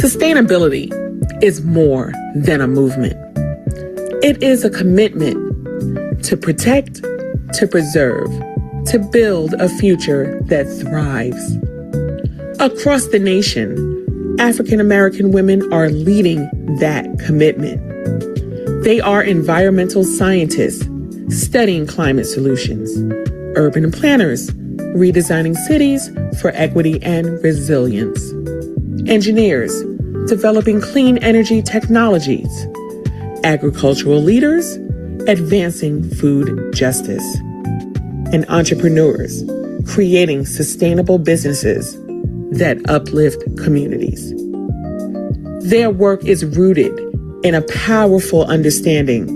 Sustainability is more than a movement. It is a commitment to protect, to preserve, to build a future that thrives. Across the nation, African American women are leading that commitment. They are environmental scientists studying climate solutions, urban planners redesigning cities for equity and resilience, engineers developing clean energy technologies, agricultural leaders advancing food justice, and entrepreneurs creating sustainable businesses that uplift communities. Their work is rooted in a powerful understanding.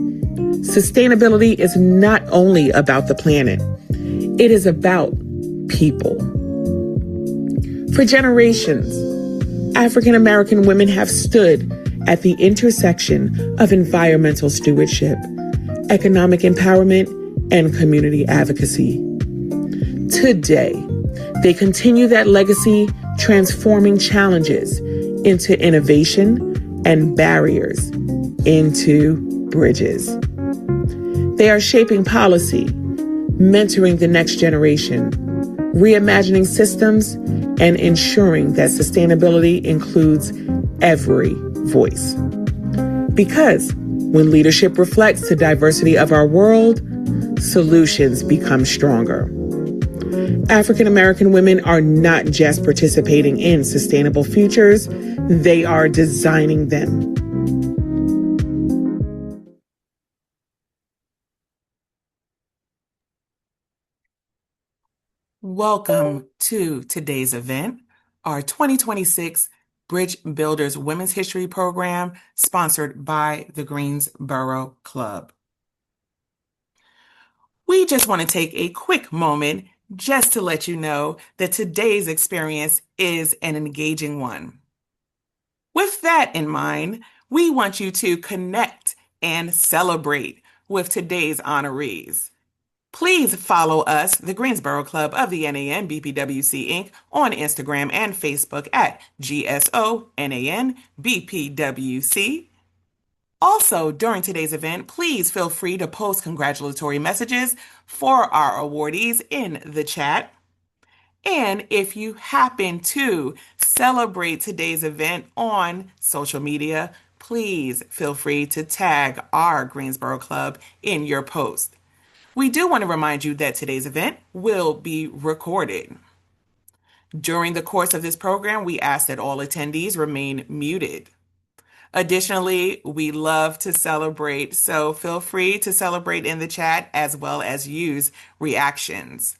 Sustainability is not only about the planet, it is about people. For generations, African American women have stood at the intersection of environmental stewardship, economic empowerment, and community advocacy. Today, they continue that legacy, transforming challenges into innovation and barriers into bridges. They are shaping policy, mentoring the next generation, reimagining systems, and ensuring that sustainability includes every voice. Because when leadership reflects the diversity of our world, solutions become stronger. African American women are not just participating in sustainable futures, they are designing them. Welcome to today's event, our 2026 Bridge Builders Women's History Program, sponsored by the Greensboro Club. We just want to take a quick moment just to let you know that today's experience is an engaging one. With that in mind, we want you to connect and celebrate with today's honorees. Please follow us, the Greensboro Club of the NAN BPWC Inc., on Instagram and Facebook at GSONAN BPWC. Also, during today's event, please feel free to post congratulatory messages for our awardees in the chat. And if you happen to celebrate today's event on social media, please feel free to tag our Greensboro Club in your post. We do want to remind you that today's event will be recorded. During the course of this program, we ask that all attendees remain muted. Additionally, we love to celebrate, so feel free to celebrate in the chat as well as use reactions.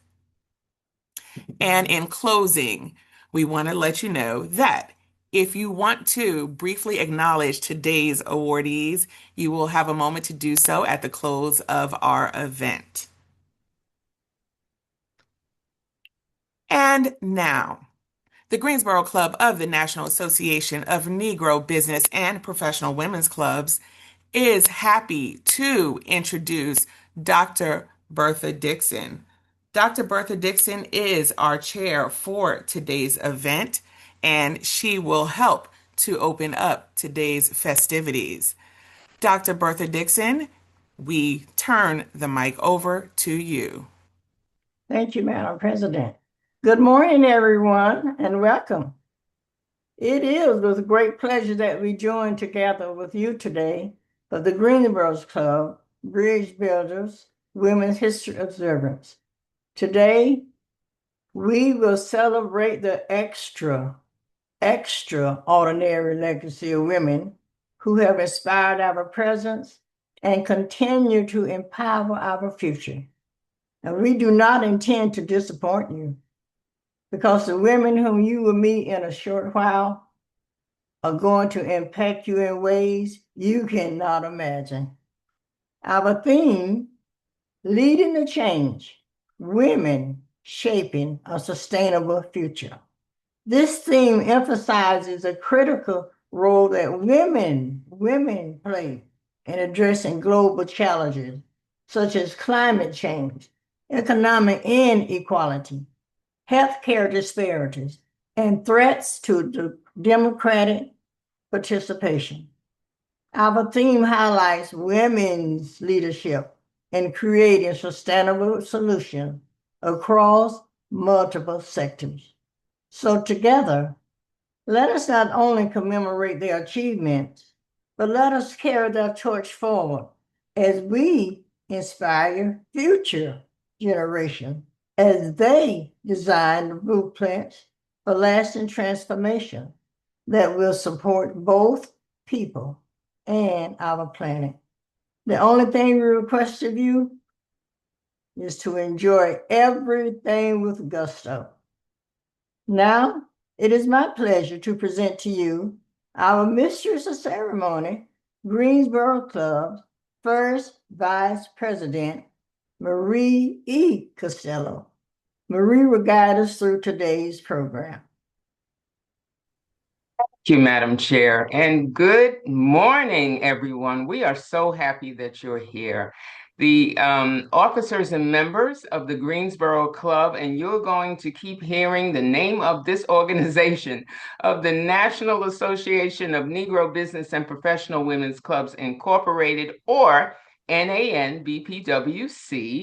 And in closing, we want to let you know that if you want to briefly acknowledge today's awardees, you will have a moment to do so at the close of our event. And now, the Greensboro Club of the National Association of Negro Business and Professional Women's Clubs is happy to introduce Dr. Bertha Dixon. Dr. Bertha Dixon is our chair for today's event, and she will help to open up today's festivities. Dr. Bertha Dixon, we turn the mic over to you. Thank you, Madam President. Good morning, everyone, and welcome. It is with great pleasure that we join together with you today for the Greensboro Club Bridge Builders Women's History Observance. Today, we will celebrate the extraordinary legacy of women who have inspired our present and continue to empower our future. And we do not intend to disappoint you, because the women whom you will meet in a short while are going to impact you in ways you cannot imagine. Our theme, Leading the Change, Women Shaping a Sustainable Future. This theme emphasizes a critical role that women play in addressing global challenges, such as climate change, economic inequality, healthcare disparities, and threats to democratic participation. Our theme highlights women's leadership in creating sustainable solutions across multiple sectors. So together, let us not only commemorate their achievements, but let us carry their torch forward as we inspire future generations as they design the blueprints for lasting transformation that will support both people and our planet. The only thing we request of you is to enjoy everything with gusto. Now, it is my pleasure to present to you our Mistress of Ceremony, Greensboro Club's first Vice President, Marie E. Costello. Marie will guide us through today's program. Thank you, Madam Chair, and good morning, everyone. We are so happy that you're here. The officers and members of the Greensboro Club, and you're going to keep hearing the name of this organization, of the National Association of Negro Business and Professional Women's Clubs Incorporated, or NANBPWC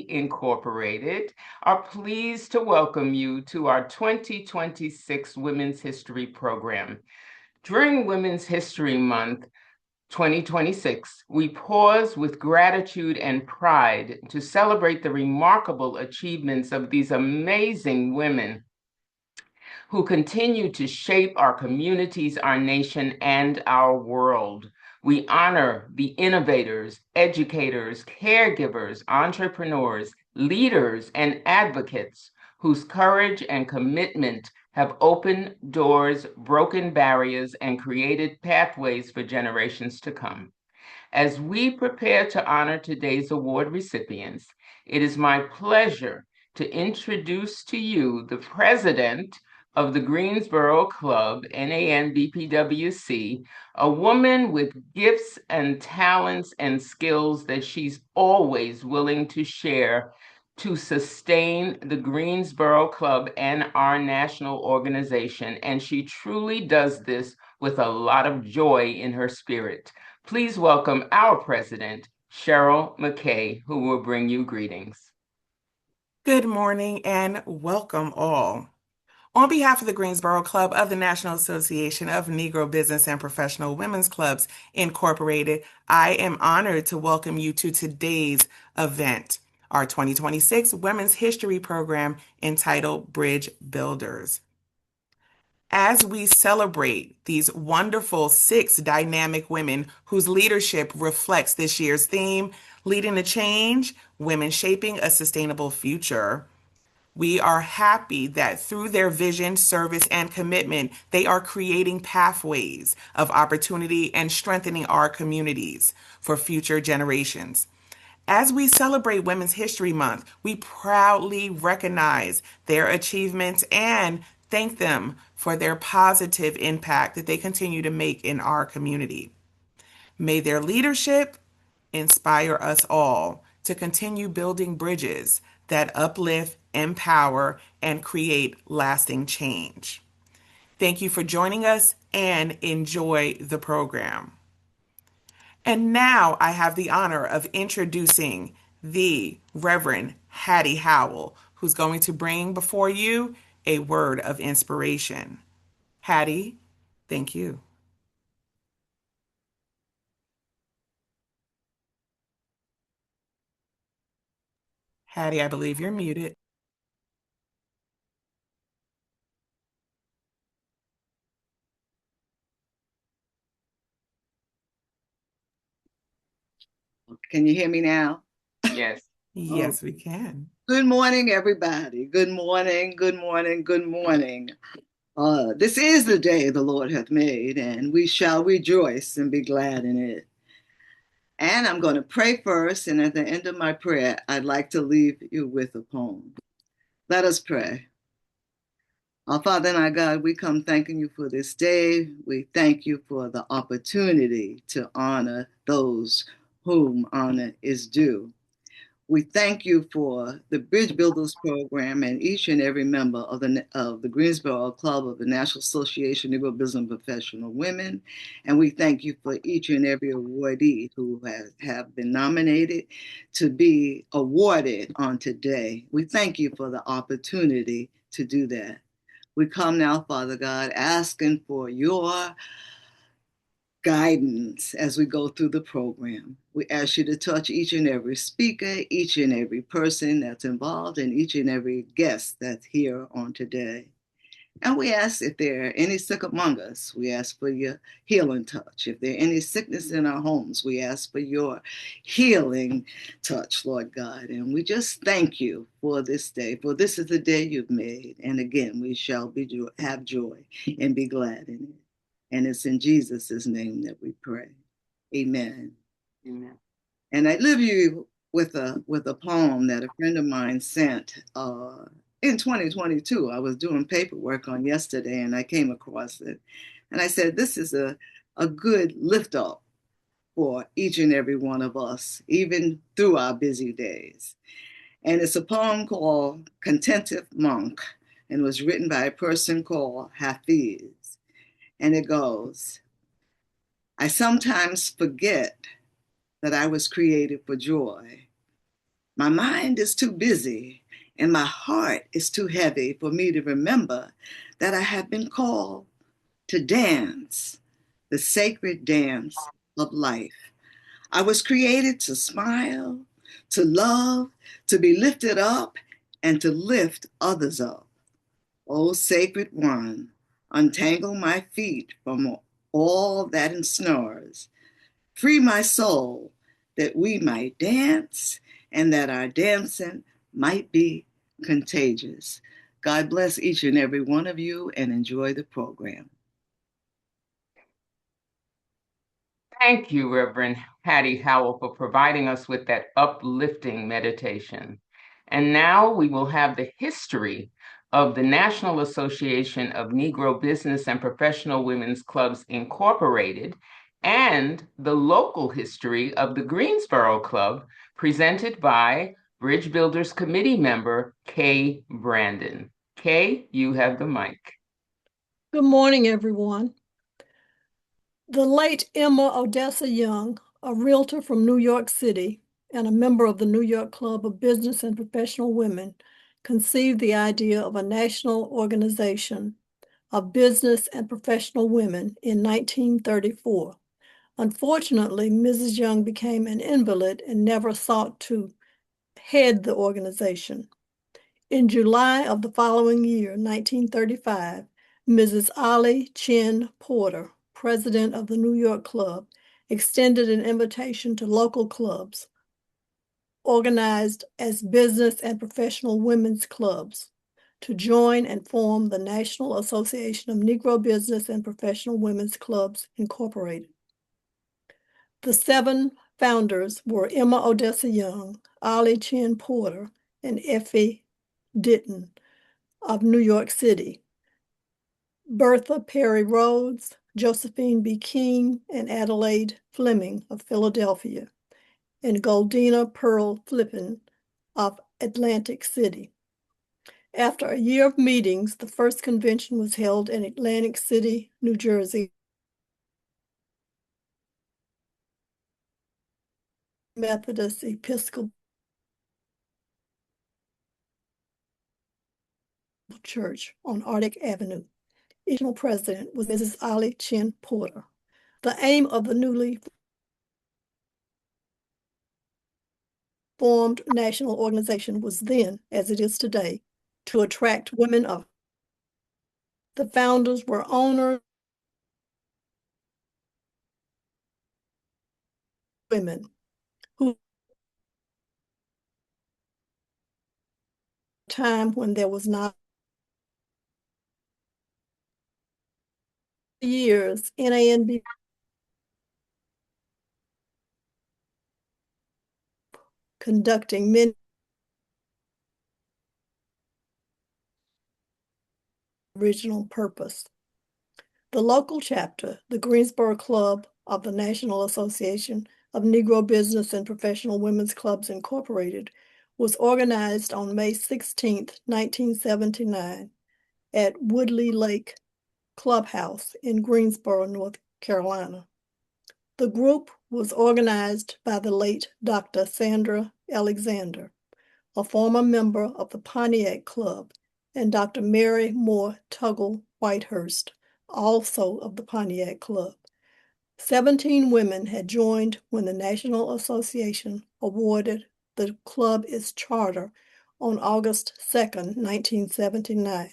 Incorporated, are pleased to welcome you to our 2026 Women's History Program. During Women's History Month 2026, we pause with gratitude and pride to celebrate the remarkable achievements of these amazing women who continue to shape our communities, our nation, and our world. We honor the innovators, educators, caregivers, entrepreneurs, leaders, and advocates whose courage and commitment have opened doors, broken barriers, and created pathways for generations to come. As we prepare to honor today's award recipients, it is my pleasure to introduce to you the president of the Greensboro Club, NANBPWC, a woman with gifts and talents and skills that she's always willing to share to sustain the Greensboro Club and our national organization. And she truly does this with a lot of joy in her spirit. Please welcome our president, Cheryl McKay, who will bring you greetings. Good morning and welcome all. On behalf of the Greensboro Club of the National Association of Negro Business and Professional Women's Clubs Incorporated, I am honored to welcome you to today's event, our 2026 Women's History Program entitled Bridge Builders. As we celebrate these wonderful 6 dynamic women whose leadership reflects this year's theme, Leading the Change, Women Shaping a Sustainable Future, we are happy that through their vision, service, and commitment, they are creating pathways of opportunity and strengthening our communities for future generations. As we celebrate Women's History Month, we proudly recognize their achievements and thank them for their positive impact that they continue to make in our community. May their leadership inspire us all to continue building bridges that uplift, empower, and create lasting change. Thank you for joining us and enjoy the program. And now I have the honor of introducing the Reverend Hattie Howell, who's going to bring before you a word of inspiration. Hattie, thank you. Hattie, I believe you're muted. Can you hear me now? Yes. Yes, we can. Good morning, everybody. Good morning, good morning, good morning. This is the day the Lord hath made, and we shall rejoice and be glad in it. And I'm going to pray first, and at the end of my prayer, I'd like to leave you with a poem. Let us pray. Our Father and our God, we come thanking you for this day. We thank you for the opportunity to honor those whom honor is due. We thank you for the Bridge Builders Program and each and every member of the Greensboro Club of the National Association of Negro Business and Professional Women. And we thank you for each and every awardee who have been nominated to be awarded on today. We thank you for the opportunity to do that. We come now, Father God, asking for your guidance as we go through the program. We ask you to touch each and every speaker, each and every person that's involved, and each and every guest that's here on today. And we ask if there are any sick among us, we ask for your healing touch. If there are any sickness in our homes, we ask for your healing touch, Lord God. And we just thank you for this day, for this is the day you've made. And again, we shall have joy and be glad in it. And it's in Jesus' name that we pray. Amen. Amen. And I leave you with a poem that a friend of mine sent in 2022. I was doing paperwork on yesterday and I came across it. And I said, this is a good lift up for each and every one of us, even through our busy days. And it's a poem called Contented Monk, and it was written by a person called Hafiz. And it goes, I sometimes forget that I was created for joy. My mind is too busy and my heart is too heavy for me to remember that I have been called to dance, the sacred dance of life. I was created to smile, to love, to be lifted up, and to lift others up. O sacred one, untangle my feet from all that ensnares. Free my soul that we might dance and that our dancing might be contagious. God bless each and every one of you and enjoy the program. Thank you, Reverend Hattie Howell, for providing us with that uplifting meditation. And now we will have the history of the National Association of Negro Business and Professional Women's Clubs, Incorporated, and the local history of the Greensboro Club, presented by Bridge Builders Committee member Kay Brandon. Kay, you have the mic. Good morning, everyone. The late Emma Odessa Young, a realtor from New York City and a member of the New York Club of Business and Professional Women, conceived the idea of a national organization of business and professional women in 1934. Unfortunately, Mrs. Young became an invalid and never sought to head the organization. In July of the following year, 1935, Mrs. Ollie Chin Porter, president of the New York Club, extended an invitation to local clubs organized as business and professional women's clubs to join and form the National Association of Negro Business and Professional Women's Clubs, Incorporated. The 7 founders were Emma Odessa Young, Ollie Chin Porter, and Effie Ditton of New York City, Bertha Perry Rhodes, Josephine B. King, and Adelaide Fleming of Philadelphia, and Goldina Pearl Flippin of Atlantic City. After a year of meetings, the first convention was held in Atlantic City, New Jersey. Methodist Episcopal Church on Arctic Avenue. Its president was Mrs. Ollie Chin Porter. The aim of the newly formed national organization was then, as it is today, to attract women of. The founders were owners, women who time when there was not years NANB conducting many original purpose. The local chapter, the Greensboro Club of the National Association of Negro Business and Professional Women's Clubs, Incorporated, was organized on May 16, 1979 at Woodley Lake Clubhouse in Greensboro, North Carolina. The group was organized by the late Dr. Sandra Alexander, a former member of the Pontiac Club, and Dr. Mary Moore Tuggle Whitehurst, also of the Pontiac Club. 17 women had joined when the National Association awarded the club its charter on August 2, 1979.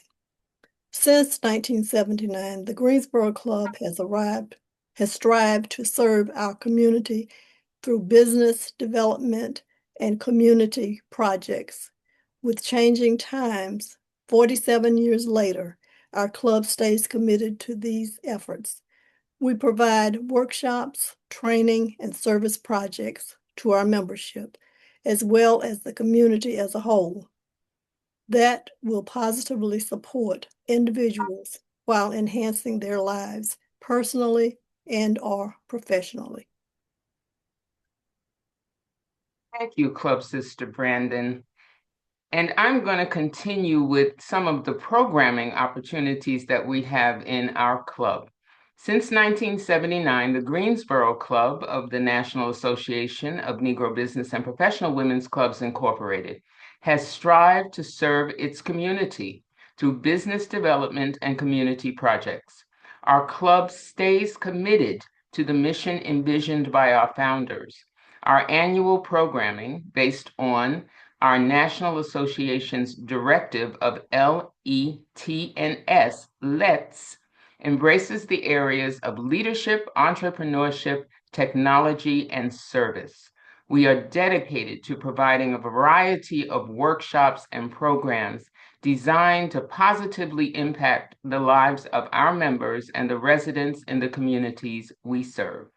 Since 1979, the Greensboro Club has strived to serve our community through business development and community projects. With changing times, 47 years later, our club stays committed to these efforts. We provide workshops, training, and service projects to our membership, as well as the community as a whole, that will positively support individuals while enhancing their lives personally and/or professionally. Thank you, Club Sister Brandon. And I'm going to continue with some of the programming opportunities that we have in our club. Since 1979, the Greensboro Club of the National Association of Negro Business and Professional Women's Clubs Incorporated has strived to serve its community through business development and community projects. Our club stays committed to the mission envisioned by our founders. Our annual programming, based on our National Association's directive of LETNS, LETS, embraces the areas of leadership, entrepreneurship, technology, and service. We are dedicated to providing a variety of workshops and programs designed to positively impact the lives of our members and the residents in the communities we serve.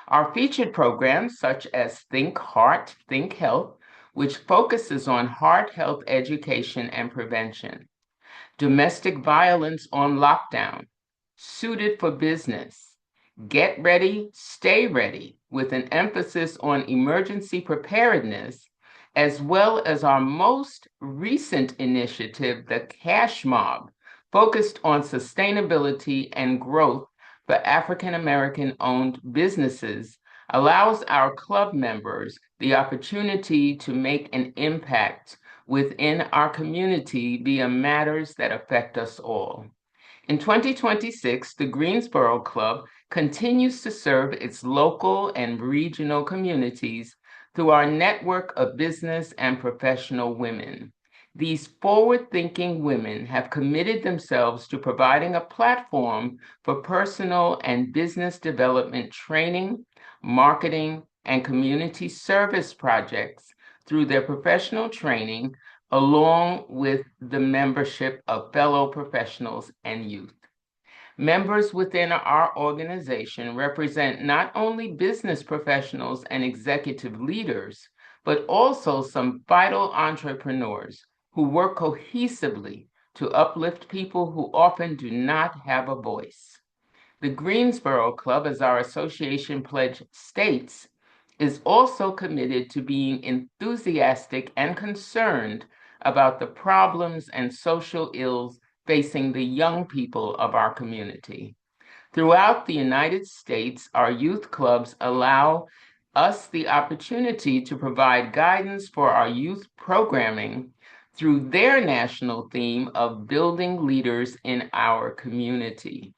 Our featured programs, such as Think Heart, Think Health, which focuses on heart health education and prevention. Domestic Violence on Lockdown, Suited for Business. Get Ready, Stay Ready, with an emphasis on emergency preparedness, as well as our most recent initiative, the Cash Mob, focused on sustainability and growth for African American owned businesses, allows our club members the opportunity to make an impact within our community via matters that affect us all. In 2026, the Greensboro Club continues to serve its local and regional communities through our network of business and professional women. These forward-thinking women have committed themselves to providing a platform for personal and business development training, marketing, and community service projects through their professional training, along with the membership of fellow professionals and youth. Members within our organization represent not only business professionals and executive leaders, but also some vital entrepreneurs who work cohesively to uplift people who often do not have a voice. The Greensboro Club, as our association pledge states, is also committed to being enthusiastic and concerned about the problems and social ills facing the young people of our community. Throughout the United States, our youth clubs allow us the opportunity to provide guidance for our youth programming through their national theme of building leaders in our community.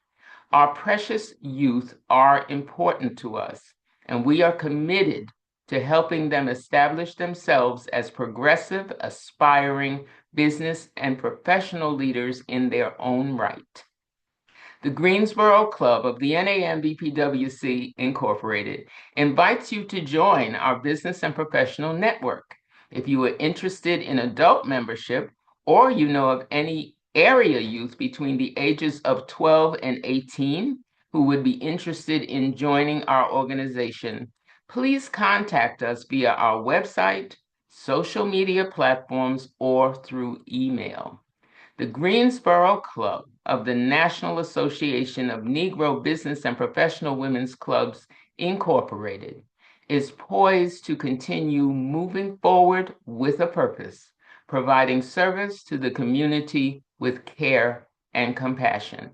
Our precious youth are important to us, and we are committed to helping them establish themselves as progressive, aspiring business and professional leaders in their own right. The Greensboro Club of the NAMBPWC Incorporated invites you to join our business and professional network. If you are interested in adult membership, or you know of any area youth between the ages of 12 and 18 who would be interested in joining our organization, please contact us via our website, social media platforms, or through email. The Greensboro Club of the National Association of Negro Business and Professional Women's Clubs Incorporated is poised to continue moving forward with a purpose, providing service to the community with care and compassion.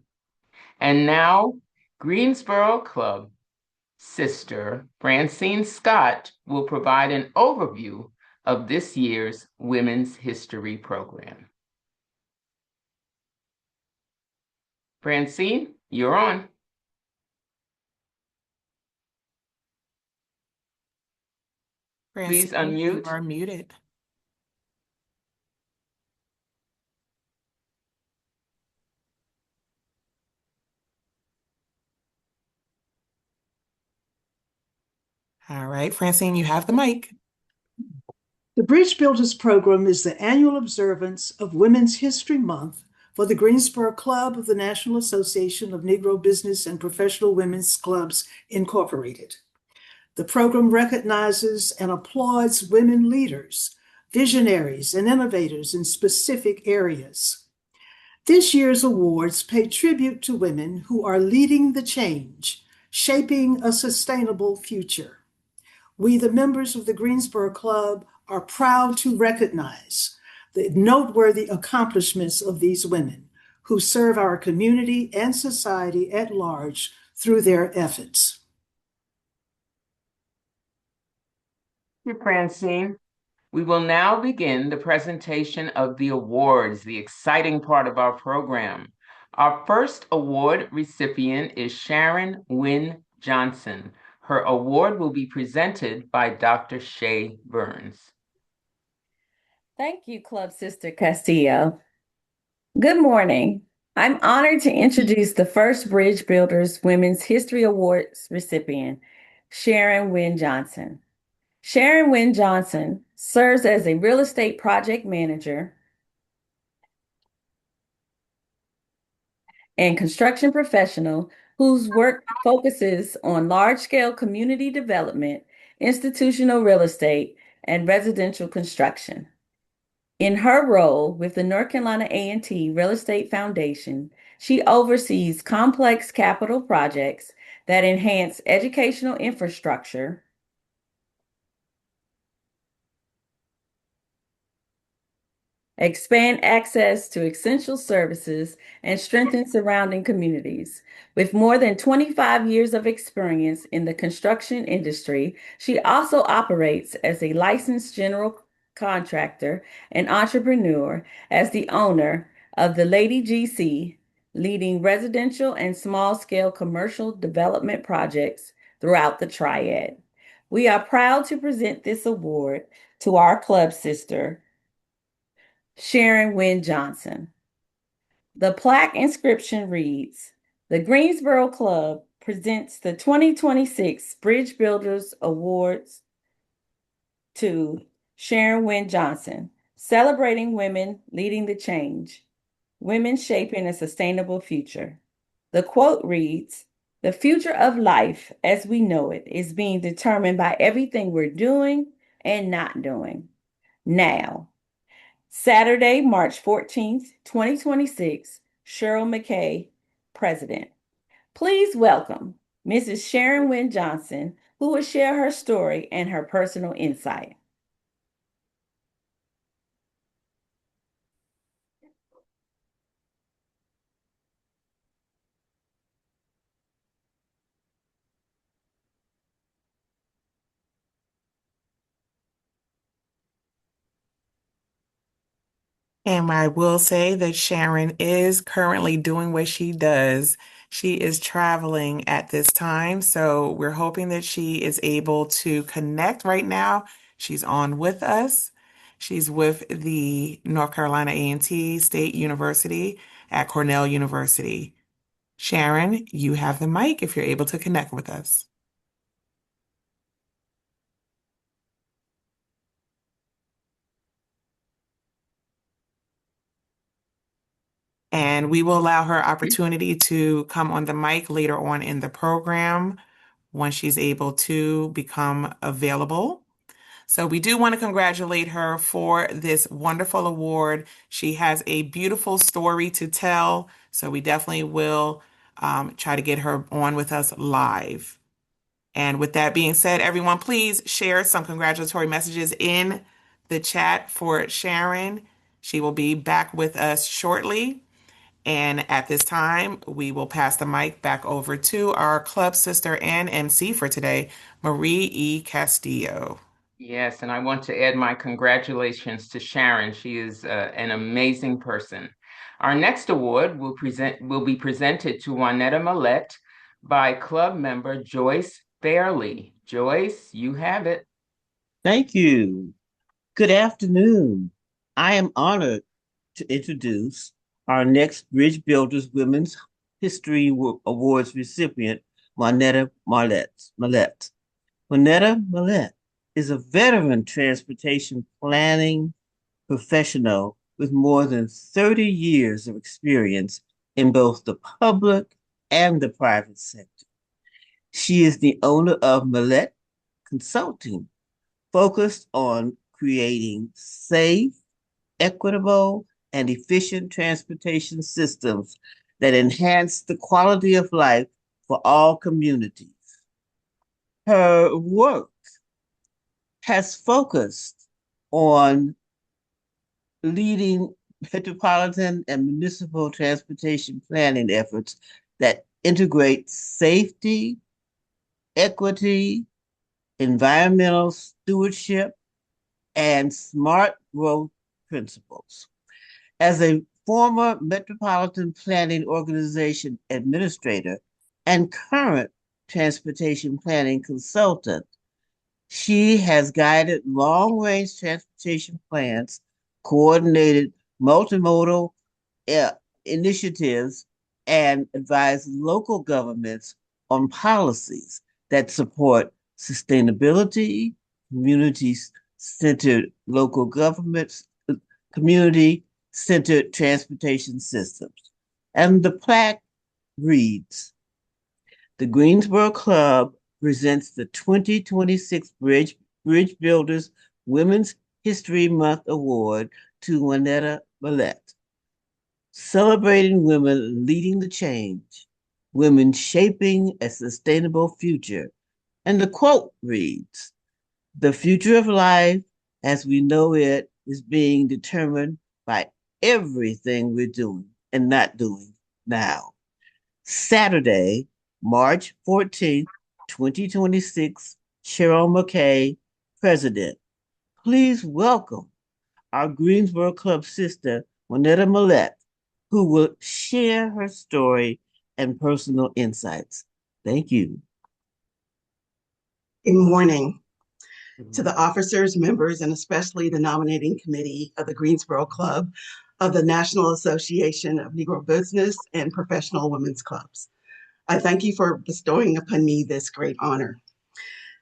And now, Greensboro Club sister Francine Scott will provide an overview of this year's Women's History Program. Francine, you're on. Please Francine, you unmute. are muted. All right, Francine, you have the mic. The Bridge Builders Program is the annual observance of Women's History Month for the Greensboro Club of the National Association of Negro Business and Professional Women's Clubs, Incorporated. The program recognizes and applauds women leaders, visionaries, and innovators in specific areas. This year's awards pay tribute to women who are leading the change, shaping a sustainable future. We, the members of the Greensboro Club, are proud to recognize the noteworthy accomplishments of these women who serve our community and society at large through their efforts. Thank you, Francine. We will now begin the presentation of the awards, the exciting part of our program. Our first award recipient is Sharon Wynn Johnson. Her award will be presented by Dr. Shay Burns. Thank you, Club Sister Castillo. Good morning. I'm honored to introduce the first Bridge Builders Women's History Awards recipient, Sharon Wynn Johnson. Sharon Wynn Johnson serves as a real estate project manager and construction professional whose work focuses on large-scale community development, institutional real estate, and residential construction. In her role with the North Carolina A&T Real Estate Foundation, she oversees complex capital projects that enhance educational infrastructure, expand access to essential services, and strengthen surrounding communities. With more than 25 years of experience in the construction industry, she also operates as a licensed general contractor and entrepreneur as the owner of the Lady GC, leading residential and small-scale commercial development projects throughout the Triad. We are proud to present this award to our club sister, Sharon Wynn Johnson. The plaque inscription reads, "The Greensboro Club presents the 2026 Bridge Builders Awards to Sharon Wynn Johnson, celebrating women leading the change, women shaping a sustainable future." The quote reads, "The future of life as we know it is being determined by everything we're doing and not doing now." Saturday, March 14th, 2026, Cheryl McKay, President. Please welcome Mrs. Sharon Wynn Johnson, who will share her story and her personal insight. And I will say that Sharon is currently doing what she does. She is traveling at this time, so we're hoping that she is able to connect right now. She's on with us. She's with the North Carolina A&T State University at Cornell University. Sharon, you have the mic if you're able to connect with us. And we will allow her opportunity to come on the mic later on in the program once she's able to become available. So we do want to congratulate her for this wonderful award. She has a beautiful story to tell, so we definitely will try to get her on with us live. And with that being said, everyone, please share some congratulatory messages in the chat for Sharon. She will be back with us shortly. And at this time, we will pass the mic back over to our club sister and MC for today, Marie E. Castillo. Yes, and I want to add my congratulations to Sharon. She is an amazing person. Our next award will be presented to Wannetta Mallette by club member Joyce Fairley. Joyce, you have it. Thank you. Good afternoon. I am honored to introduce our next Bridge Builders Women's History Awards recipient, Wannetta Mallette. Wannetta Mallette is a veteran transportation planning professional with more than 30 years of experience in both the public and the private sector. She is the owner of Mallette Consulting, focused on creating safe, equitable, and efficient transportation systems that enhance the quality of life for all communities. Her work has focused on leading metropolitan and municipal transportation planning efforts that integrate safety, equity, environmental stewardship, and smart growth principles. As a former Metropolitan Planning Organization administrator and current transportation planning consultant, she has guided long-range transportation plans, coordinated multimodal initiatives, and advised local governments on policies that support sustainability, community-centered local governments, community-centered transportation systems. And the plaque reads, the Greensboro Club presents the 2026 Bridge Builders Women's History Month Award to Wannetta Mallette, celebrating women leading the change, women shaping a sustainable future. And the quote reads, the future of life as we know it is being determined by everything we're doing and not doing now. Saturday, March 14th, 2026, Sharon McKay, President. Please welcome our Greensboro Club sister, Wannetta Mallette, who will share her story and personal insights. Thank you. Good morning to the officers, members, and especially the nominating committee of the Greensboro Club of the National Association of Negro Business and Professional Women's Clubs. I thank you for bestowing upon me this great honor.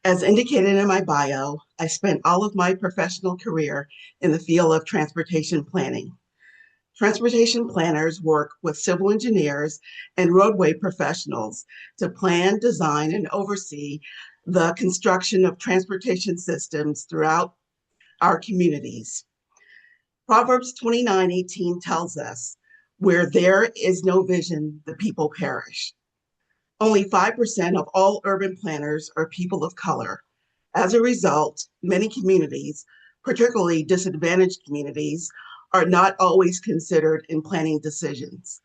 As indicated in my bio, I spent all of my professional career in the field of transportation planning. Transportation planners work with civil engineers and roadway professionals to plan, design, and oversee the construction of transportation systems throughout our communities. Proverbs 29:18 tells us, where there is no vision, the people perish. Only 5% of all urban planners are people of color. As a result, many communities, particularly disadvantaged communities, are not always considered in planning decisions.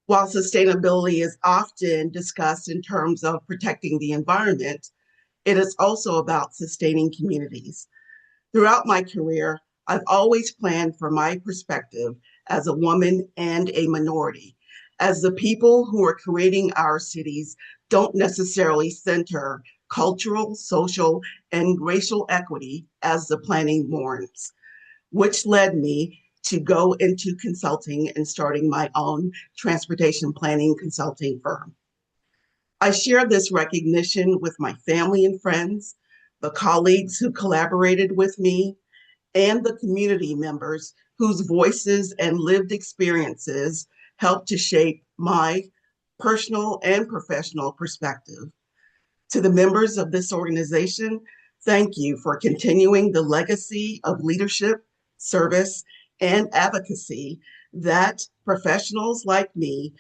While sustainability is often discussed in terms of protecting the environment, it is also about sustaining communities. Throughout my career, I've always planned from my perspective as a woman and a minority, as the people who are creating our cities don't necessarily center cultural, social, and racial equity as the planning warrants, which led me to go into consulting and starting my own transportation planning consulting firm. I share this recognition with my family and friends, the colleagues who collaborated with me, and the community members whose voices and lived experiences helped to shape my personal and professional perspective. To the members of this organization, thank you for continuing the legacy of leadership, service, and advocacy that professionals like me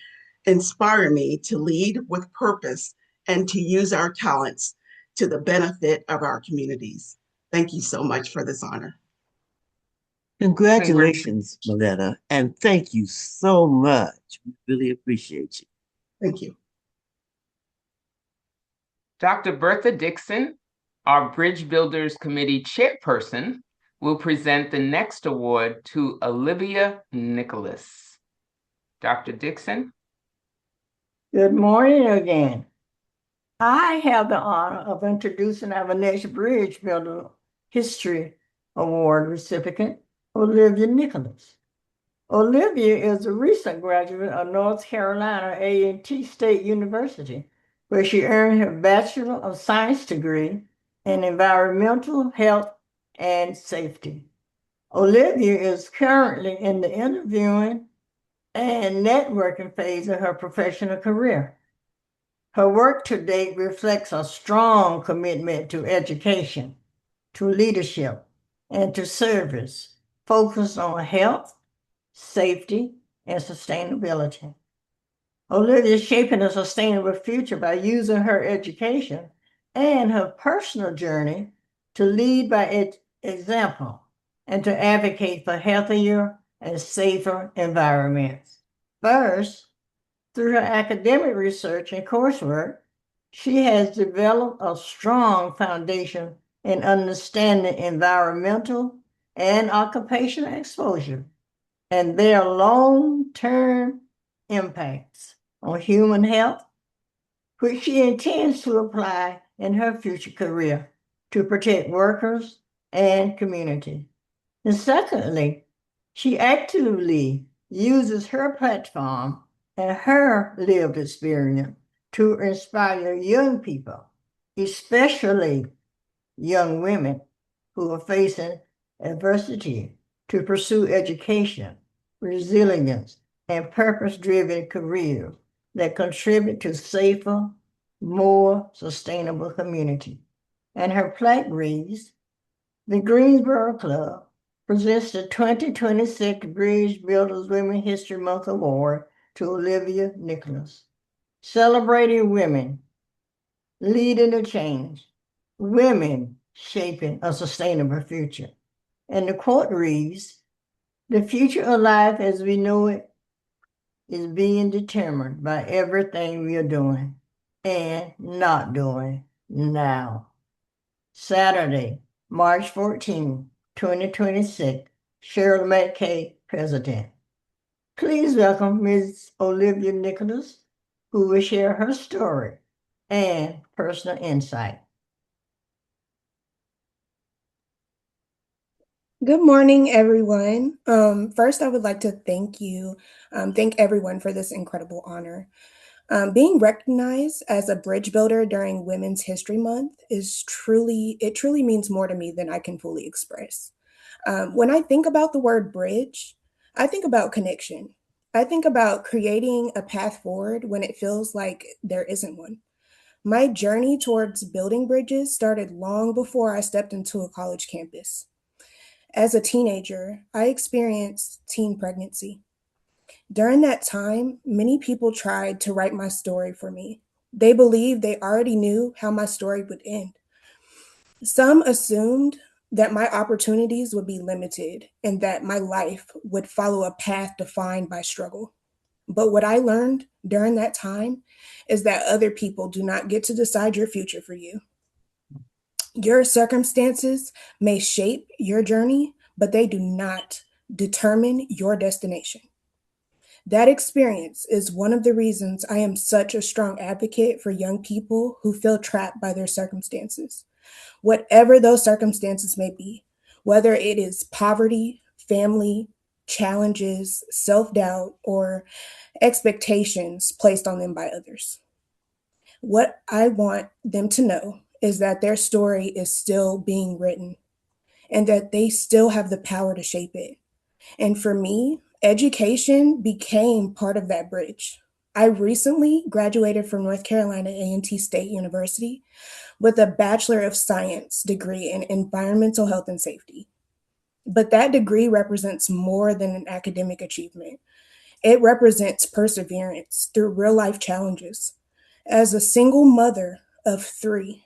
inspire me to lead with purpose and to use our talents to the benefit of our communities. Thank you so much for this honor. Congratulations, Mallette, and thank you so much. We really appreciate you. Thank you. Dr. Bertha Dixon, our Bridge Builders Committee chairperson, will present the next award to Olivia Nicholas. Dr. Dixon. Good morning again. I have the honor of introducing our next Bridge Builder History Award recipient, Olivia Nicholas. Olivia is a recent graduate of North Carolina A&T State University, where she earned her Bachelor of Science degree in Environmental Health and Safety. Olivia is currently in the interviewing and networking phase of her professional career. Her work to date reflects a strong commitment to education, to leadership, and to service, focused on health, safety, and sustainability. Olivia is shaping a sustainable future by using her education and her personal journey to lead by example and to advocate for healthier and safer environments. First, through her academic research and coursework, she has developed a strong foundation in understanding environmental and occupational exposure and their long-term impacts on human health, which she intends to apply in her future career to protect workers and community. And secondly, she actively uses her platform and her lived experience to inspire young people, especially young women who are facing adversity, to pursue education, resilience, and purpose-driven careers that contribute to safer, more sustainable community. And her plaque reads, "The Greensboro Club presents the 2026 Bridge Builders Women History Month Award to Olivia Nicholas, celebrating women leading the change, women shaping a sustainable future." And the quote reads, "The future of life as we know it is being determined by everything we are doing and not doing now." Saturday, March 14, 2026, Cheryl McKay, President. Please welcome Ms. Olivia Nicholas, who will share her story and personal insight. Good morning, everyone. First, I would like to thank everyone for this incredible honor. Being recognized as a bridge builder during Women's History Month truly means more to me than I can fully express. When I think about the word bridge, I think about connection. I think about creating a path forward when it feels like there isn't one. My journey towards building bridges started long before I stepped into a college campus. As a teenager, I experienced teen pregnancy. During that time, many people tried to write my story for me. They believed they already knew how my story would end. Some assumed that my opportunities would be limited and that my life would follow a path defined by struggle. But what I learned during that time is that other people do not get to decide your future for you. Your circumstances may shape your journey, but they do not determine your destination. That experience is one of the reasons I am such a strong advocate for young people who feel trapped by their circumstances, whatever those circumstances may be, whether it is poverty, family, challenges, self-doubt, or expectations placed on them by others. What I want them to know is that their story is still being written and that they still have the power to shape it. And for me, education became part of that bridge. I recently graduated from North Carolina A&T State University with a Bachelor of Science degree in Environmental Health and Safety. But that degree represents more than an academic achievement. It represents perseverance through real life challenges. As a single mother of 3,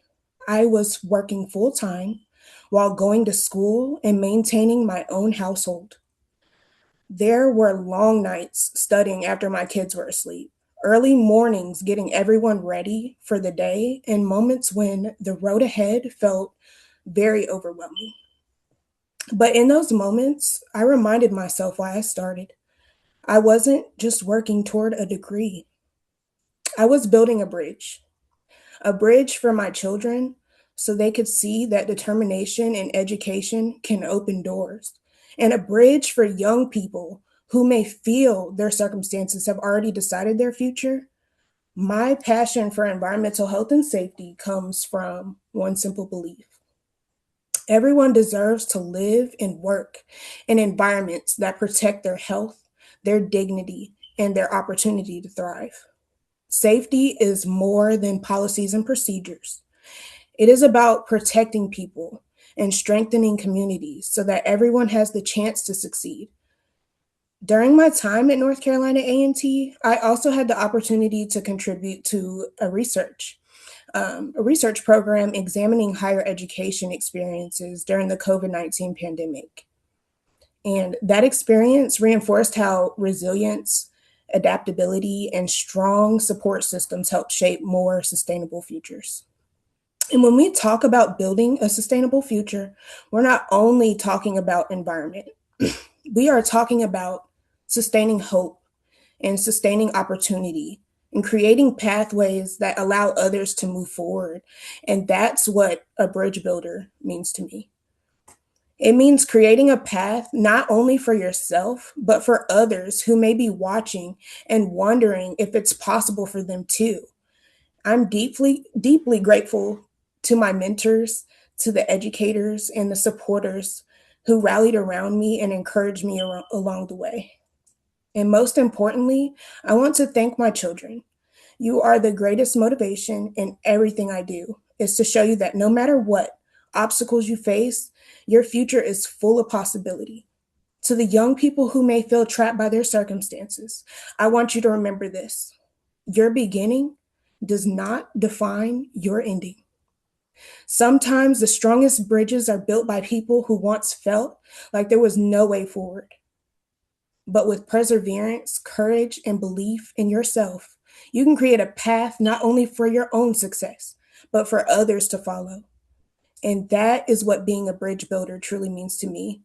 I was working full time while going to school and maintaining my own household. There were long nights studying after my kids were asleep, early mornings getting everyone ready for the day, and moments when the road ahead felt very overwhelming. But in those moments, I reminded myself why I started. I wasn't just working toward a degree, I was building a bridge for my children so they could see that determination and education can open doors, and a bridge for young people who may feel their circumstances have already decided their future. My passion for environmental health and safety comes from one simple belief. Everyone deserves to live and work in environments that protect their health, their dignity, and their opportunity to thrive. Safety is more than policies and procedures. It is about protecting people and strengthening communities so that everyone has the chance to succeed. During my time at North Carolina A&T, I also had the opportunity to contribute to a research program examining higher education experiences during the COVID-19 pandemic. And that experience reinforced how resilience, adaptability, and strong support systems help shape more sustainable futures. And when we talk about building a sustainable future, we're not only talking about environment, we are talking about sustaining hope and sustaining opportunity and creating pathways that allow others to move forward. And that's what a bridge builder means to me. It means creating a path not only for yourself, but for others who may be watching and wondering if it's possible for them too. I'm deeply, deeply grateful to my mentors, to the educators, and the supporters who rallied around me and encouraged me along the way. And most importantly, I want to thank my children. You are the greatest motivation in everything I do, is to show you that no matter what obstacles you face, your future is full of possibility. To the young people who may feel trapped by their circumstances, I want you to remember this. Your beginning does not define your ending. Sometimes the strongest bridges are built by people who once felt like there was no way forward. But with perseverance, courage, and belief in yourself, you can create a path not only for your own success, but for others to follow. And that is what being a bridge builder truly means to me,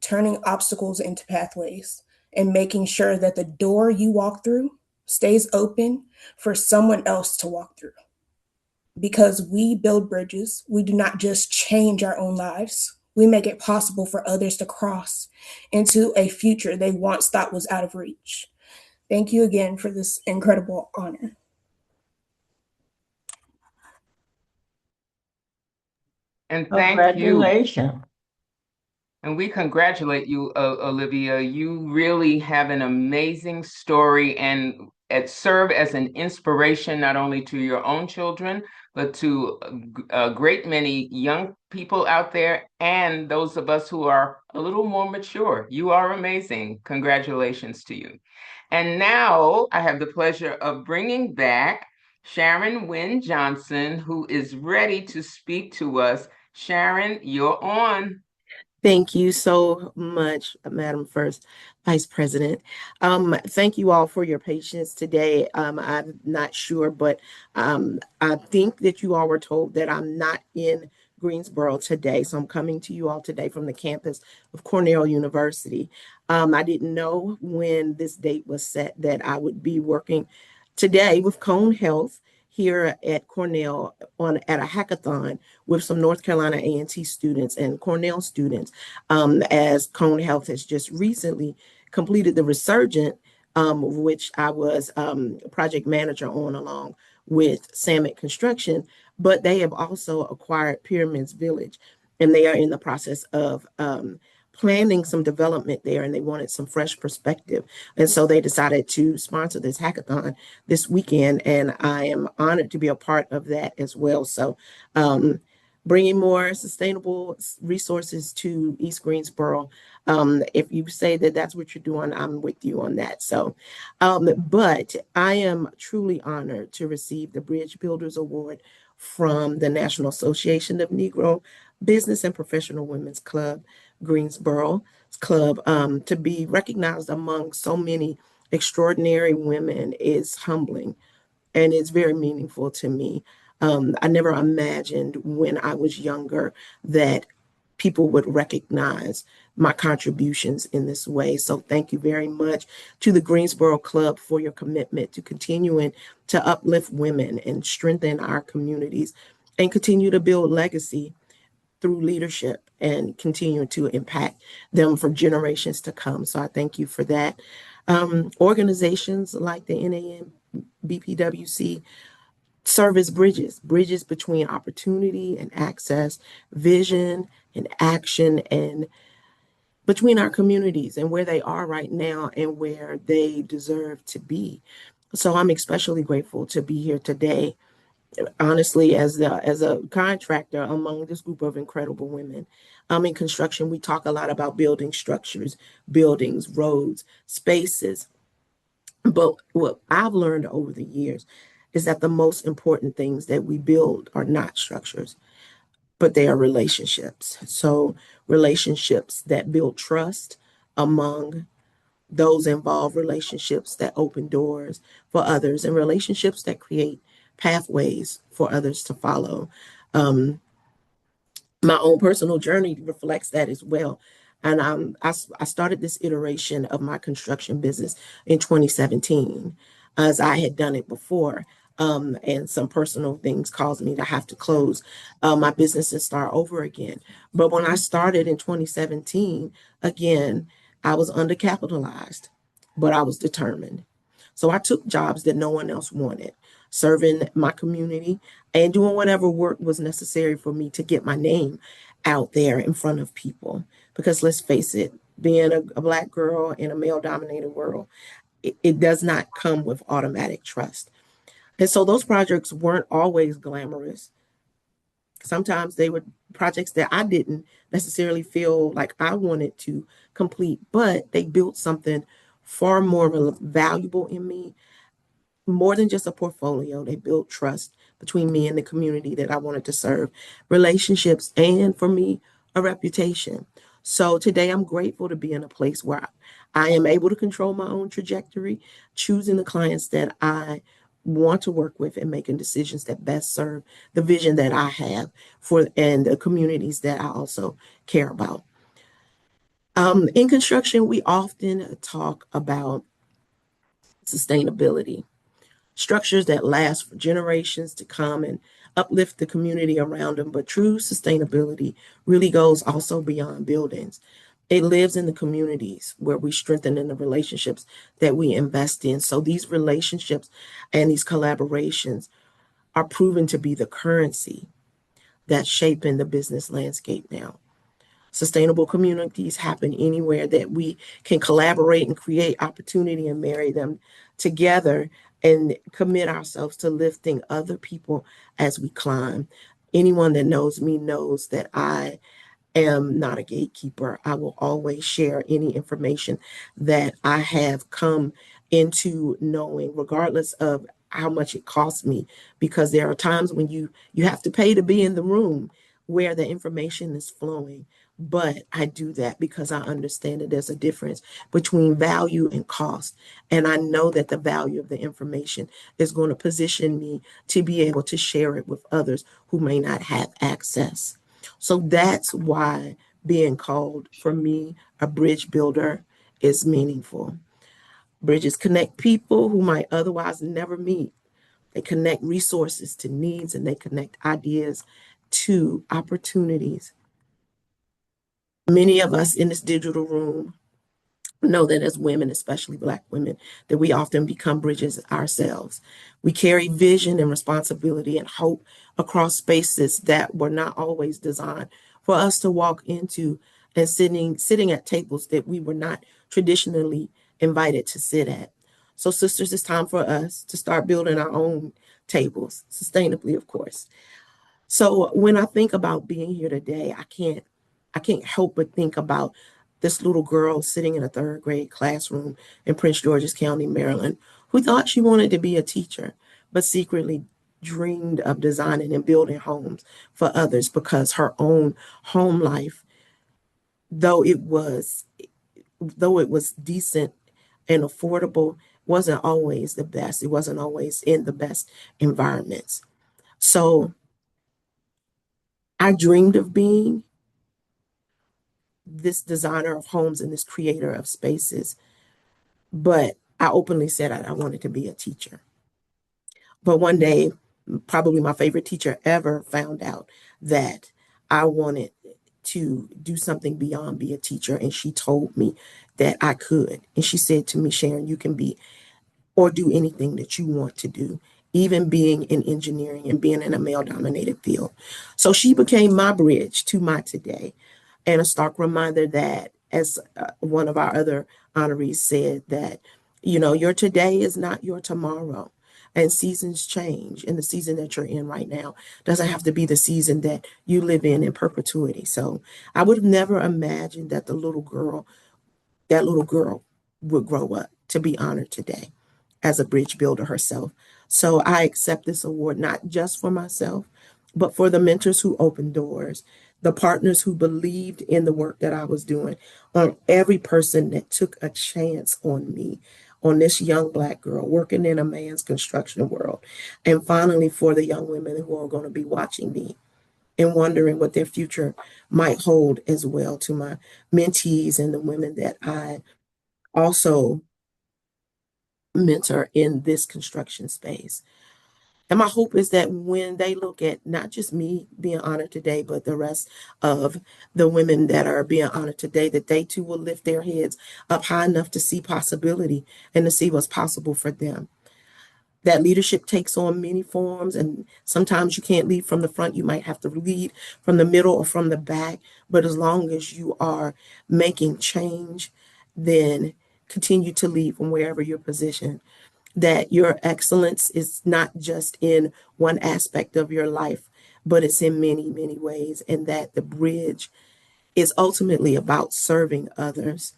turning obstacles into pathways and making sure that the door you walk through stays open for someone else to walk through. Because we build bridges, we do not just change our own lives, we make it possible for others to cross into a future they once thought was out of reach. Thank you again for this incredible honor. And thank you. Congratulations. And we congratulate you, Olivia. You really have an amazing story, and it served as an inspiration not only to your own children, but to a great many young people out there and those of us who are a little more mature. You are amazing. Congratulations to you. And now I have the pleasure of bringing back Sharon Wynn Johnson, who is ready to speak to us. Sharon, you're on. Thank you so much, Madam First Vice President. Thank you all for your patience today. I'm not sure, but I think that you all were told that I'm not in Greensboro today. So I'm coming to you all today from the campus of Cornell University. I didn't know when this date was set that I would be working today with Cone Health here at Cornell at a hackathon with some North Carolina A&T students and Cornell students, as Cone Health has just recently completed the Resurgent, which I was project manager on along with Samet Construction, but they have also acquired Pyramids Village, and they are in the process of planning some development there, and they wanted some fresh perspective. And so they decided to sponsor this hackathon this weekend, and I am honored to be a part of that as well. So bringing more sustainable resources to East Greensboro. If you say that that's what you're doing, I'm with you on that. So, but I am truly honored to receive the Bridge Builders Award from the National Association of Negro Business and Professional Women's Club, Greensboro Club, to be recognized among so many extraordinary women is humbling, and it's very meaningful to me. I never imagined when I was younger that people would recognize my contributions in this way. So thank you very much to the Greensboro Club for your commitment to continuing to uplift women and strengthen our communities and continue to build legacy through leadership and continue to impact them for generations to come. So I thank you for that. Organizations like the NAM, BPWC serve as bridges between opportunity and access, vision and action, and between our communities and where they are right now and where they deserve to be. So I'm especially grateful to be here today, honestly, as a contractor among this group of incredible women. In construction, we talk a lot about building structures, buildings, roads, spaces. But what I've learned over the years is that the most important things that we build are not structures, but they are relationships. So relationships that build trust among those involved, relationships that open doors for others, and relationships that create pathways for others to follow. Um, my own personal journey reflects that as well. And I started this iteration of my construction business in 2017, as I had done it before. And some personal things caused me to have to close my business and start over again. But when I started in 2017, again, I was undercapitalized, but I was determined. So I took jobs that no one else wanted, serving my community and doing whatever work was necessary for me to get my name out there in front of people. Because let's face it, being a Black girl in a male dominated world, it does not come with automatic trust. And so those projects weren't always glamorous. Sometimes they were projects that I didn't necessarily feel like I wanted to complete, but they built something far more valuable in me, more than just a portfolio. They built trust between me and the community that I wanted to serve, relationships, and for me, a reputation. So today I'm grateful to be in a place where I am able to control my own trajectory, choosing the clients that I want to work with and making decisions that best serve the vision that I have for and the communities that I also care about. In construction, we often talk about sustainability, structures that last for generations to come and uplift the community around them. But true sustainability really goes also beyond buildings. It lives in the communities where we strengthen in the relationships that we invest in. So these relationships and these collaborations are proven to be the currency that's shaping the business landscape now. Sustainable communities happen anywhere that we can collaborate and create opportunity and marry them together and commit ourselves to lifting other people as we climb. Anyone that knows me knows that I am not a gatekeeper. I will always share any information that I have come into knowing, regardless of how much it costs me, because there are times when you have to pay to be in the room where the information is flowing. But I do that because I understand that there's a difference between value and cost. And I know that the value of the information is going to position me to be able to share it with others who may not have access. So that's why being called, for me, a bridge builder is meaningful. Bridges connect people who might otherwise never meet. They connect resources to needs, and they connect ideas to opportunities. Many of us in this digital room know that as women, especially Black women, that we often become bridges ourselves. We carry vision and responsibility and hope across spaces that were not always designed for us to walk into, and sitting at tables that we were not traditionally invited to sit at. So sisters, it's time for us to start building our own tables, sustainably, of course. So when I think about being here today, I can't help but think about this little girl sitting in a third grade classroom in Prince George's County, Maryland, who thought she wanted to be a teacher, but secretly dreamed of designing and building homes for others, because her own home life, though it was decent and affordable, wasn't always the best. It wasn't always in the best environments. So I dreamed of being this designer of homes and this creator of spaces, but I openly said I wanted to be a teacher. But one day, probably my favorite teacher ever found out that I wanted to do something beyond be a teacher. And she told me that I could. And she said to me, Sharon, you can be or do anything that you want to do, even being in engineering and being in a male dominated field. So she became my bridge to my today, and a stark reminder that, as one of our other honorees said, that, your today is not your tomorrow. And seasons change, and the season that you're in right now doesn't have to be the season that you live in perpetuity. So I would have never imagined that that little girl would grow up to be honored today as a bridge builder herself. So I accept this award not just for myself, but for the mentors who opened doors, the partners who believed in the work that I was doing, on every person that took a chance on me, on this young Black girl working in a man's construction world. And finally, for the young women who are going to be watching me and wondering what their future might hold as well, to my mentees and the women that I also mentor in this construction space. And my hope is that when they look at not just me being honored today, but the rest of the women that are being honored today, that they too will lift their heads up high enough to see possibility and to see what's possible for them. That leadership takes on many forms, and sometimes you can't lead from the front. You might have to lead from the middle or from the back. But as long as you are making change, then continue to lead from wherever you're positioned. That your excellence is not just in one aspect of your life, but it's in many, many ways. And that the bridge is ultimately about serving others.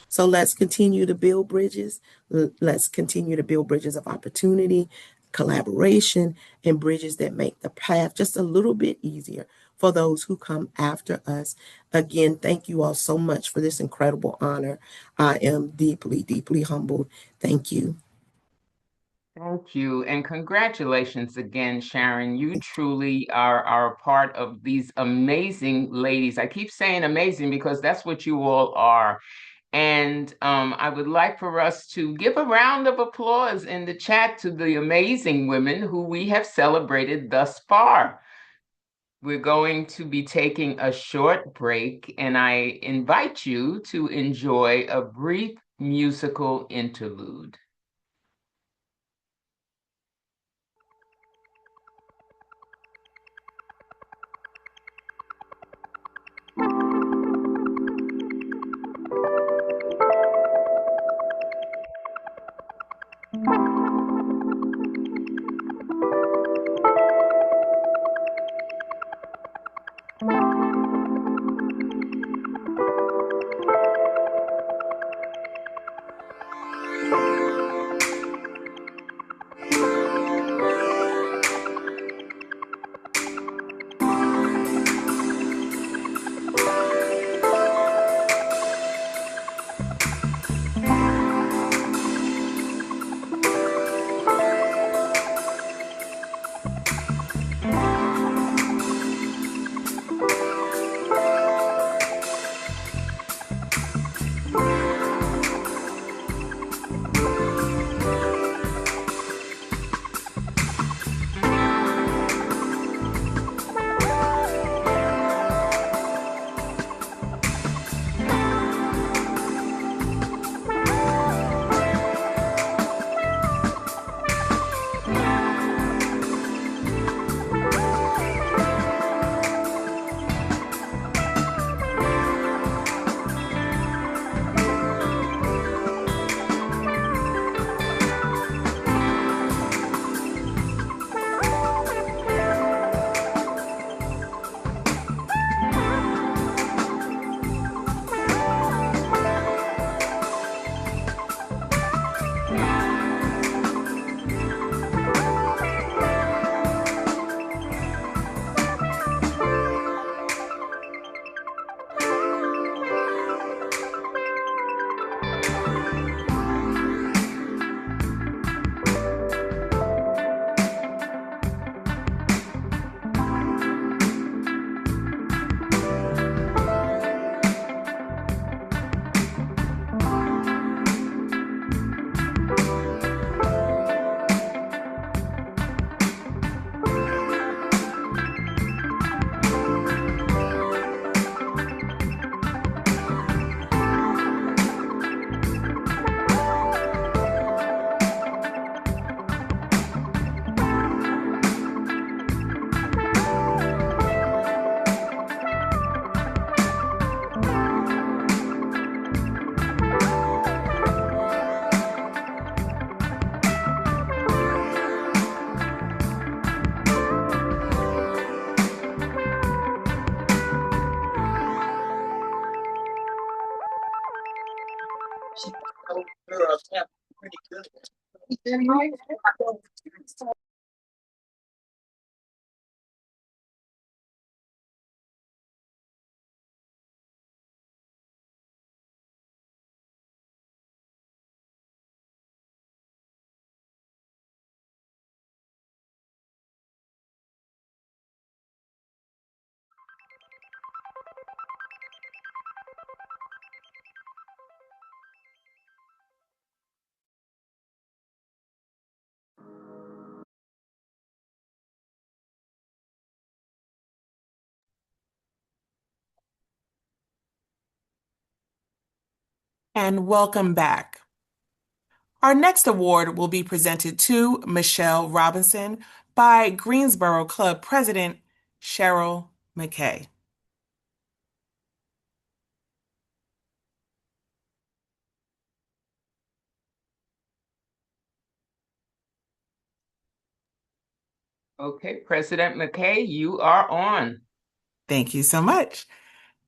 So let's continue to build bridges. Let's continue to build bridges of opportunity, collaboration, and bridges that make the path just a little bit easier for those who come after us. Again, thank you all so much for this incredible honor. I am deeply, deeply humbled. Thank you. Thank you. And congratulations again, Sharon. You truly are a part of these amazing ladies. I keep saying amazing because that's what you all are. And I would like for us to give a round of applause in the chat to the amazing women who we have celebrated thus far. We're going to be taking a short break, and I invite you to enjoy a brief musical interlude. And welcome back. Our next award will be presented to Michelle Robinson by Greensboro Club President Cheryl McKay. Okay, President McKay, you are on. Thank you so much.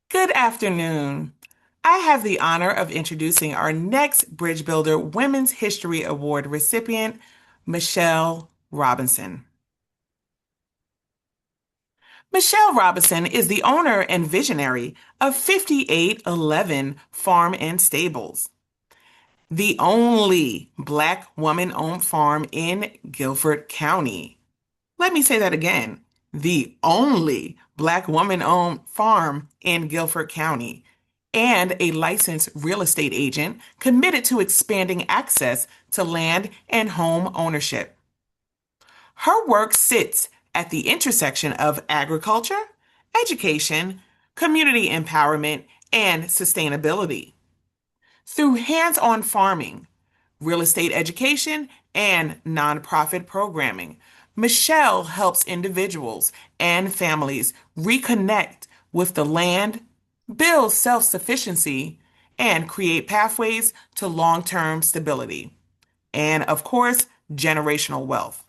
Good afternoon. I have the honor of introducing our next Bridge Builder Women's History Award recipient, Michelle Robinson. Michelle Robinson is the owner and visionary of 5811 Farm and Stables, the only Black woman-owned farm in Guilford County. Let me say that again. The only Black woman-owned farm in Guilford County, and a licensed real estate agent committed to expanding access to land and home ownership. Her work sits at the intersection of agriculture, education, community empowerment, and sustainability. Through hands-on farming, real estate education, and nonprofit programming, Michelle helps individuals and families reconnect with the land, build self-sufficiency, and create pathways to long-term stability, and of course, generational wealth.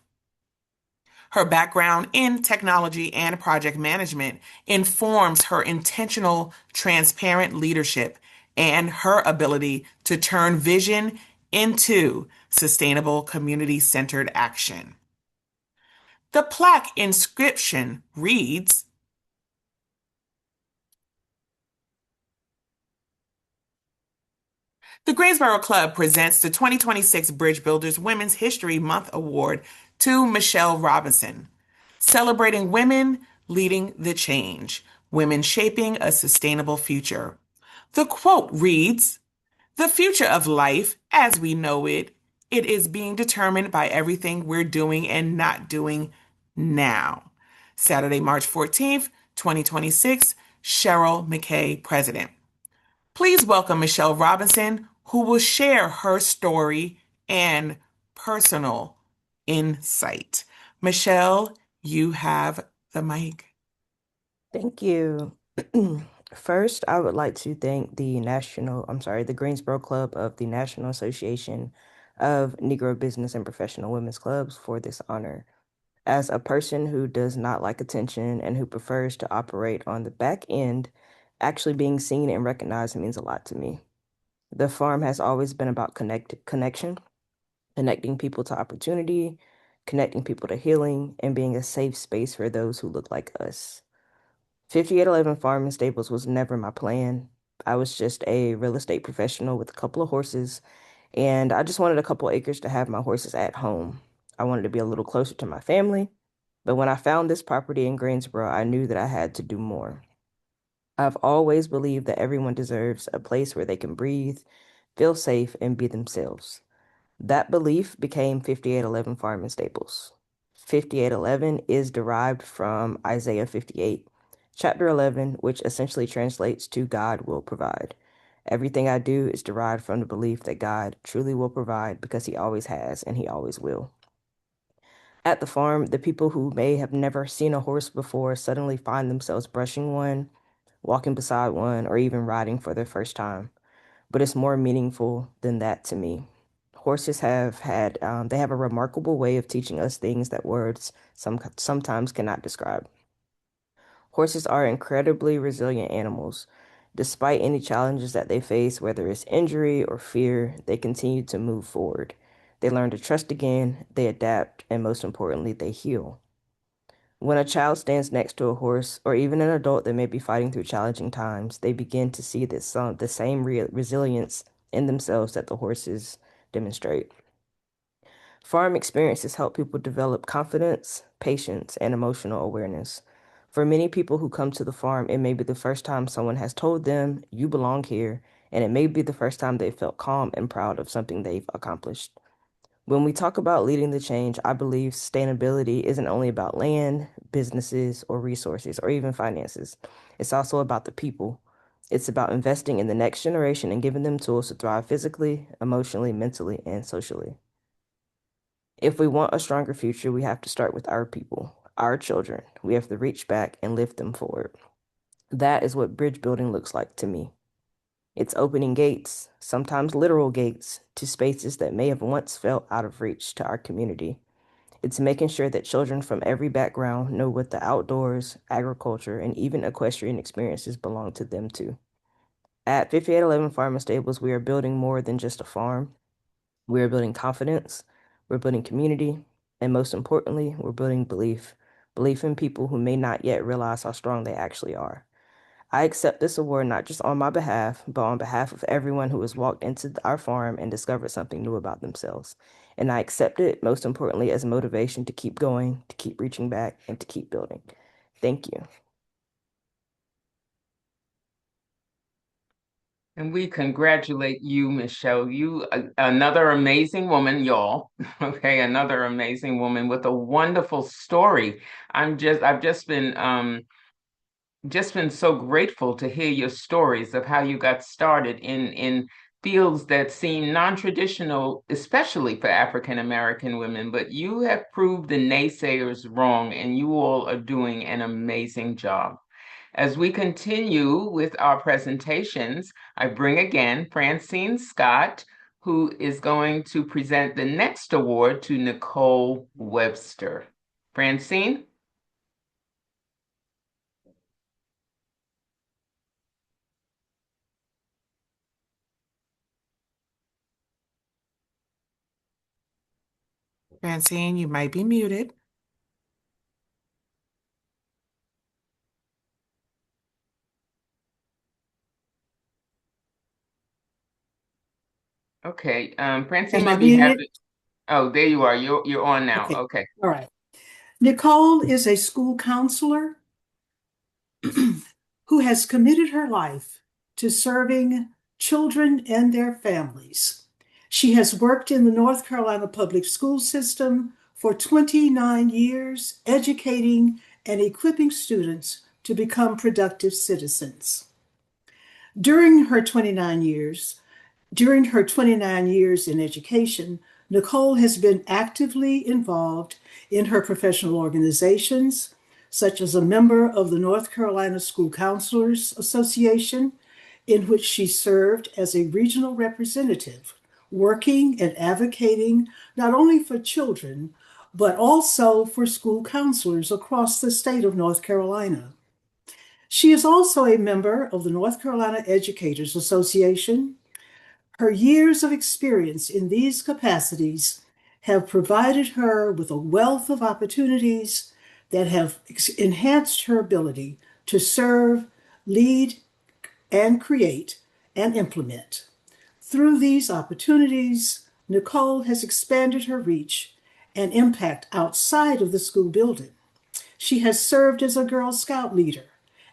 Her background in technology and project management informs her intentional, transparent leadership and her ability to turn vision into sustainable, community-centered action. The plaque inscription reads, "The Greensboro Club presents the 2026 Bridge Builders Women's History Month Award to Michelle Robinson, celebrating women leading the change, women shaping a sustainable future." The quote reads, "The future of life, as we know it, it is being determined by everything we're doing and not doing now." Saturday, March 14th, 2026, Cheryl McKay, President. Please welcome Michelle Robinson, who will share her story and personal insight. Michelle, you have the mic. Thank you. First, I would like to thank the Greensboro Club of the National Association of Negro Business and Professional Women's Clubs for this honor. As a person who does not like attention and who prefers to operate on the back end, actually being seen and recognized means a lot to me. The farm has always been about connection, connecting people to opportunity, connecting people to healing, and being a safe space for those who look like us. 5811 Farm and Stables was never my plan. I was just a real estate professional with a couple of horses, and I just wanted a couple acres to have my horses at home. I wanted to be a little closer to my family, but when I found this property in Greensboro, I knew that I had to do more. I've always believed that everyone deserves a place where they can breathe, feel safe, and be themselves. That belief became 5811 Farm and Stables. 5811 is derived from Isaiah 58, chapter 11, which essentially translates to God will provide. Everything I do is derived from the belief that God truly will provide because he always has and he always will. At the farm, the people who may have never seen a horse before suddenly find themselves brushing one, walking beside one, or even riding for their first time. But it's more meaningful than that to me. Horses they have a remarkable way of teaching us things that words sometimes cannot describe. Horses are incredibly resilient animals. Despite any challenges that they face, whether it's injury or fear, they continue to move forward. They learn to trust again, they adapt, and most importantly, they heal. When a child stands next to a horse, or even an adult that may be fighting through challenging times, they begin to see the same resilience in themselves that the horses demonstrate. Farm experiences help people develop confidence, patience, and emotional awareness. For many people who come to the farm, it may be the first time someone has told them, "You belong here," and it may be the first time they felt calm and proud of something they've accomplished. When we talk about leading the change, I believe sustainability isn't only about land, businesses, or resources, or even finances. It's also about the people. It's about investing in the next generation and giving them tools to thrive physically, emotionally, mentally, and socially. If we want a stronger future, we have to start with our people, our children. We have to reach back and lift them forward. That is what bridge building looks like to me. It's opening gates, sometimes literal gates, to spaces that may have once felt out of reach to our community. It's making sure that children from every background know what the outdoors, agriculture, and even equestrian experiences belong to them too. At 5811 Farm and Stables, we are building more than just a farm. We are building confidence, we're building community, and most importantly, we're building belief. Belief in people who may not yet realize how strong they actually are. I accept this award not just on my behalf, but on behalf of everyone who has walked into our farm and discovered something new about themselves. And I accept it, most importantly, as motivation to keep going, to keep reaching back, and to keep building. Thank you. And we congratulate you, Michelle. You, another amazing woman, y'all. Okay, another amazing woman with a wonderful story. I've just been so grateful to hear your stories of how you got started in fields that seem non-traditional, especially for African American women. But you have proved the naysayers wrong, and you all are doing an amazing job. As we continue with our presentations, I bring again Francine Scott, who is going to present the next award to Nicole Webster. Francine? Francine, you might be muted. Okay, Francine Am may I be having, muted? oh, there you are. You're on now. Okay. Okay. All right. Nicole is a school counselor who has committed her life to serving children and their families. She has worked in the North Carolina public school system for 29 years, educating and equipping students to become productive citizens. During her 29 years, in education, Nicole has been actively involved in her professional organizations, such as a member of the North Carolina School Counselors Association, in which she served as a regional representative, working and advocating not only for children, but also for school counselors across the state of North Carolina. She is also a member of the North Carolina Educators Association. Her years of experience in these capacities have provided her with a wealth of opportunities that have enhanced her ability to serve, lead, and create and implement. Through these opportunities, Nicole has expanded her reach and impact outside of the school building. She has served as a Girl Scout leader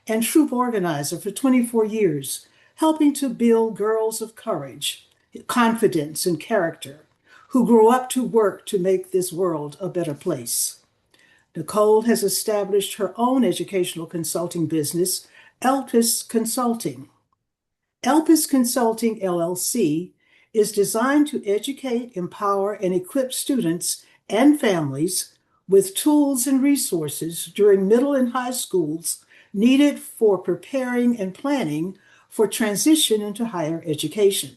and troop organizer for 24 years, helping to build girls of courage, confidence, and character who grow up to work to make this world a better place. Nicole has established her own educational consulting business, Elpis Consulting. Elpis Consulting LLC is designed to educate, empower, and equip students and families with tools and resources during middle and high schools needed for preparing and planning for transition into higher education.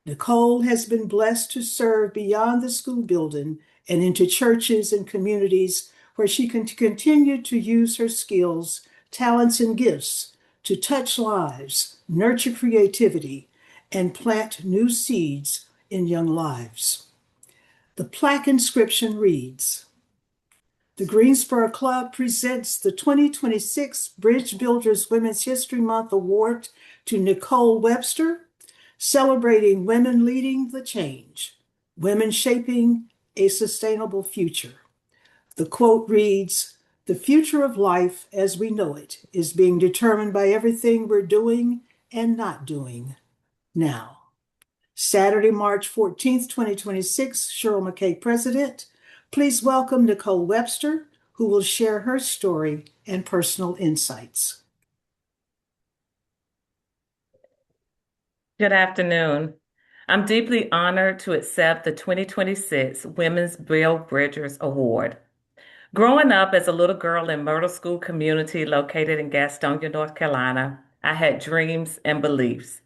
Nicole has been blessed to serve beyond the school building and into churches and communities where she can continue to use her skills, talents, and gifts to touch lives, nurture creativity, and plant new seeds in young lives. The plaque inscription reads, "The Greensboro Club presents the 2026 Bridge Builders Women's History Month Award to Nicole Webster, celebrating women leading the change, women shaping a sustainable future." The quote reads, "The future of life as we know it is being determined by everything we're doing and not doing now." Saturday, March 14th, 2026, Cheryl McKay, President. Please welcome Nicole Webster, who will share her story and personal insights. Good afternoon. I'm deeply honored to accept the 2026 Women's Bill Bridgers Award. Growing up as a little girl in Myrtle School community located in Gastonia, North Carolina, I had dreams and beliefs.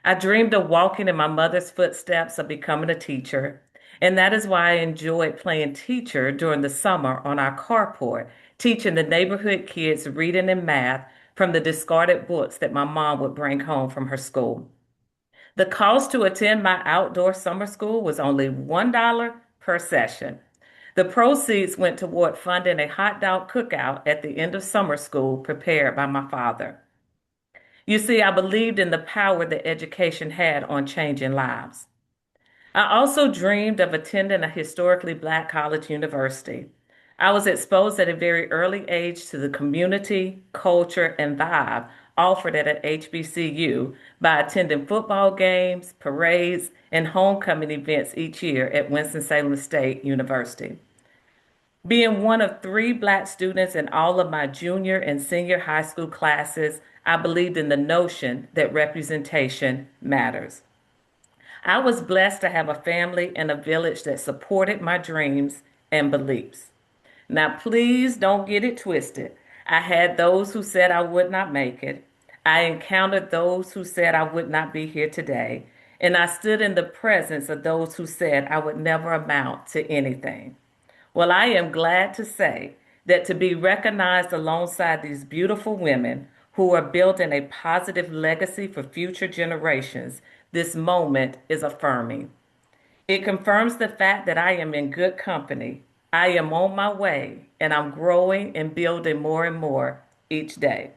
I dreamed of walking in my mother's footsteps of becoming a teacher, and that is why I enjoyed playing teacher during the summer on our carport, teaching the neighborhood kids reading and math from the discarded books that my mom would bring home from her school. The cost to attend my outdoor summer school was only $1 per session. The proceeds went toward funding a hot dog cookout at the end of summer school prepared by my father. You see, I believed in the power that education had on changing lives. I also dreamed of attending a historically Black college university. I was exposed at a very early age to the community, culture, and vibe offered at an HBCU by attending football games, parades, and homecoming events each year at Winston-Salem State University. Being one of 3 Black students in all of my junior and senior high school classes, I believed in the notion that representation matters. I was blessed to have a family and a village that supported my dreams and beliefs. Now, please don't get it twisted. I had those who said I would not make it. I encountered those who said I would not be here today. And I stood in the presence of those who said I would never amount to anything. Well, I am glad to say that to be recognized alongside these beautiful women who are building a positive legacy for future generations, this moment is affirming. It confirms the fact that I am in good company. I am on my way, and I'm growing and building more and more each day.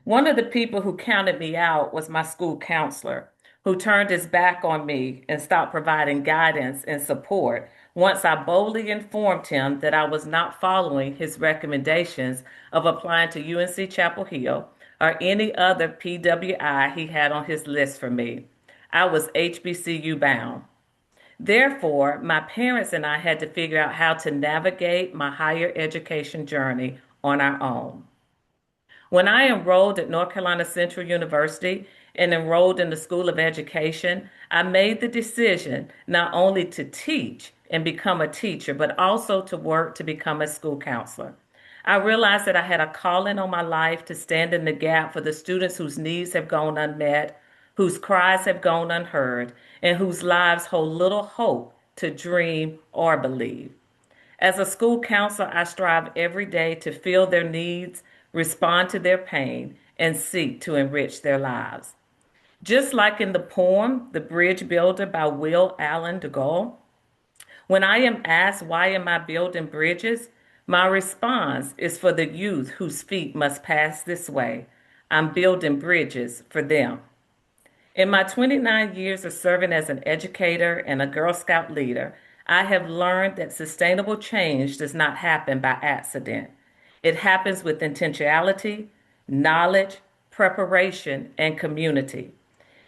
One of the people who counted me out was my school counselor, who turned his back on me and stopped providing guidance and support once I boldly informed him that I was not following his recommendations of applying to UNC Chapel Hill or any other PWI he had on his list for me. I was HBCU bound. Therefore, my parents and I had to figure out how to navigate my higher education journey on our own. When I enrolled at North Carolina Central University and enrolled in the School of Education, I made the decision not only to teach and become a teacher, but also to work to become a school counselor. I realized that I had a calling on my life to stand in the gap for the students whose needs have gone unmet, whose cries have gone unheard, and whose lives hold little hope to dream or believe. As a school counselor, I strive every day to feel their needs, respond to their pain, and seek to enrich their lives. Just like in the poem, The Bridge Builder by Will Allen DeGaulle, when I am asked why am I building bridges, my response is for the youth whose feet must pass this way. I'm building bridges for them. In my 29 years of serving as an educator and a Girl Scout leader, I have learned that sustainable change does not happen by accident. It happens with intentionality, knowledge, preparation, and community.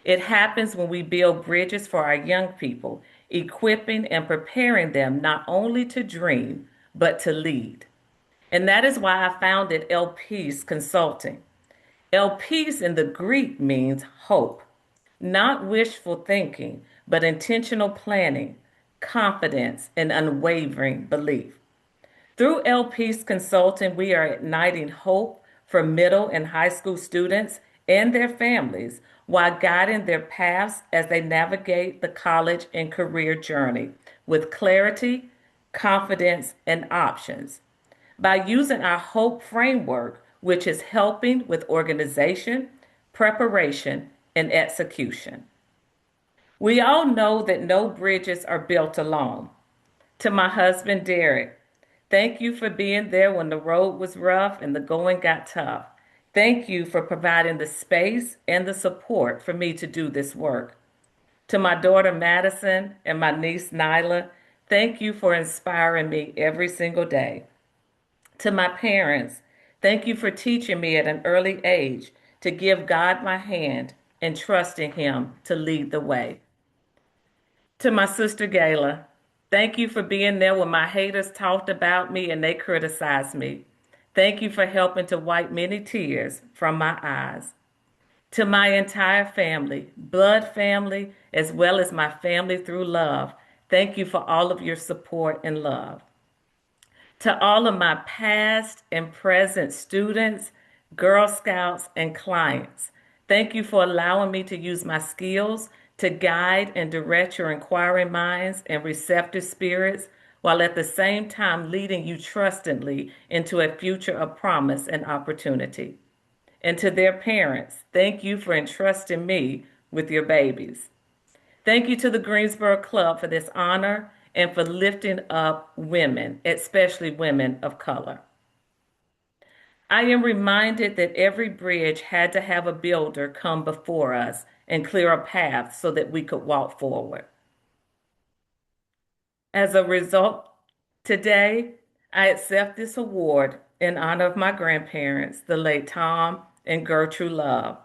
It happens when we build bridges for our young people, equipping and preparing them not only to dream, but to lead. And that is why I founded El Peace Consulting. El Peace in the Greek means hope, not wishful thinking, but intentional planning, confidence, and unwavering belief. Through El Peace Consulting, we are igniting hope for middle and high school students and their families while guiding their paths as they navigate the college and career journey with clarity, confidence, and options. By using our HOPE framework, which is helping with organization, preparation, and execution. We all know that no bridges are built alone. To my husband, Derek, thank you for being there when the road was rough and the going got tough. Thank you for providing the space and the support for me to do this work. To my daughter, Madison, and my niece, Nyla, thank you for inspiring me every single day. To my parents, thank you for teaching me at an early age to give God my hand and trusting Him to lead the way. To my sister Gayla, thank you for being there when my haters talked about me and they criticized me. Thank you for helping to wipe many tears from my eyes. To my entire family, blood family, as well as my family through love, thank you for all of your support and love. To all of my past and present students, Girl Scouts, and clients, thank you for allowing me to use my skills to guide and direct your inquiring minds and receptive spirits, while at the same time leading you trustingly into a future of promise and opportunity. And to their parents, thank you for entrusting me with your babies. Thank you to the Greensboro Club for this honor and for lifting up women, especially women of color. I am reminded that every bridge had to have a builder come before us and clear a path so that we could walk forward. As a result, today I accept this award in honor of my grandparents, the late Tom and Gertrude Love.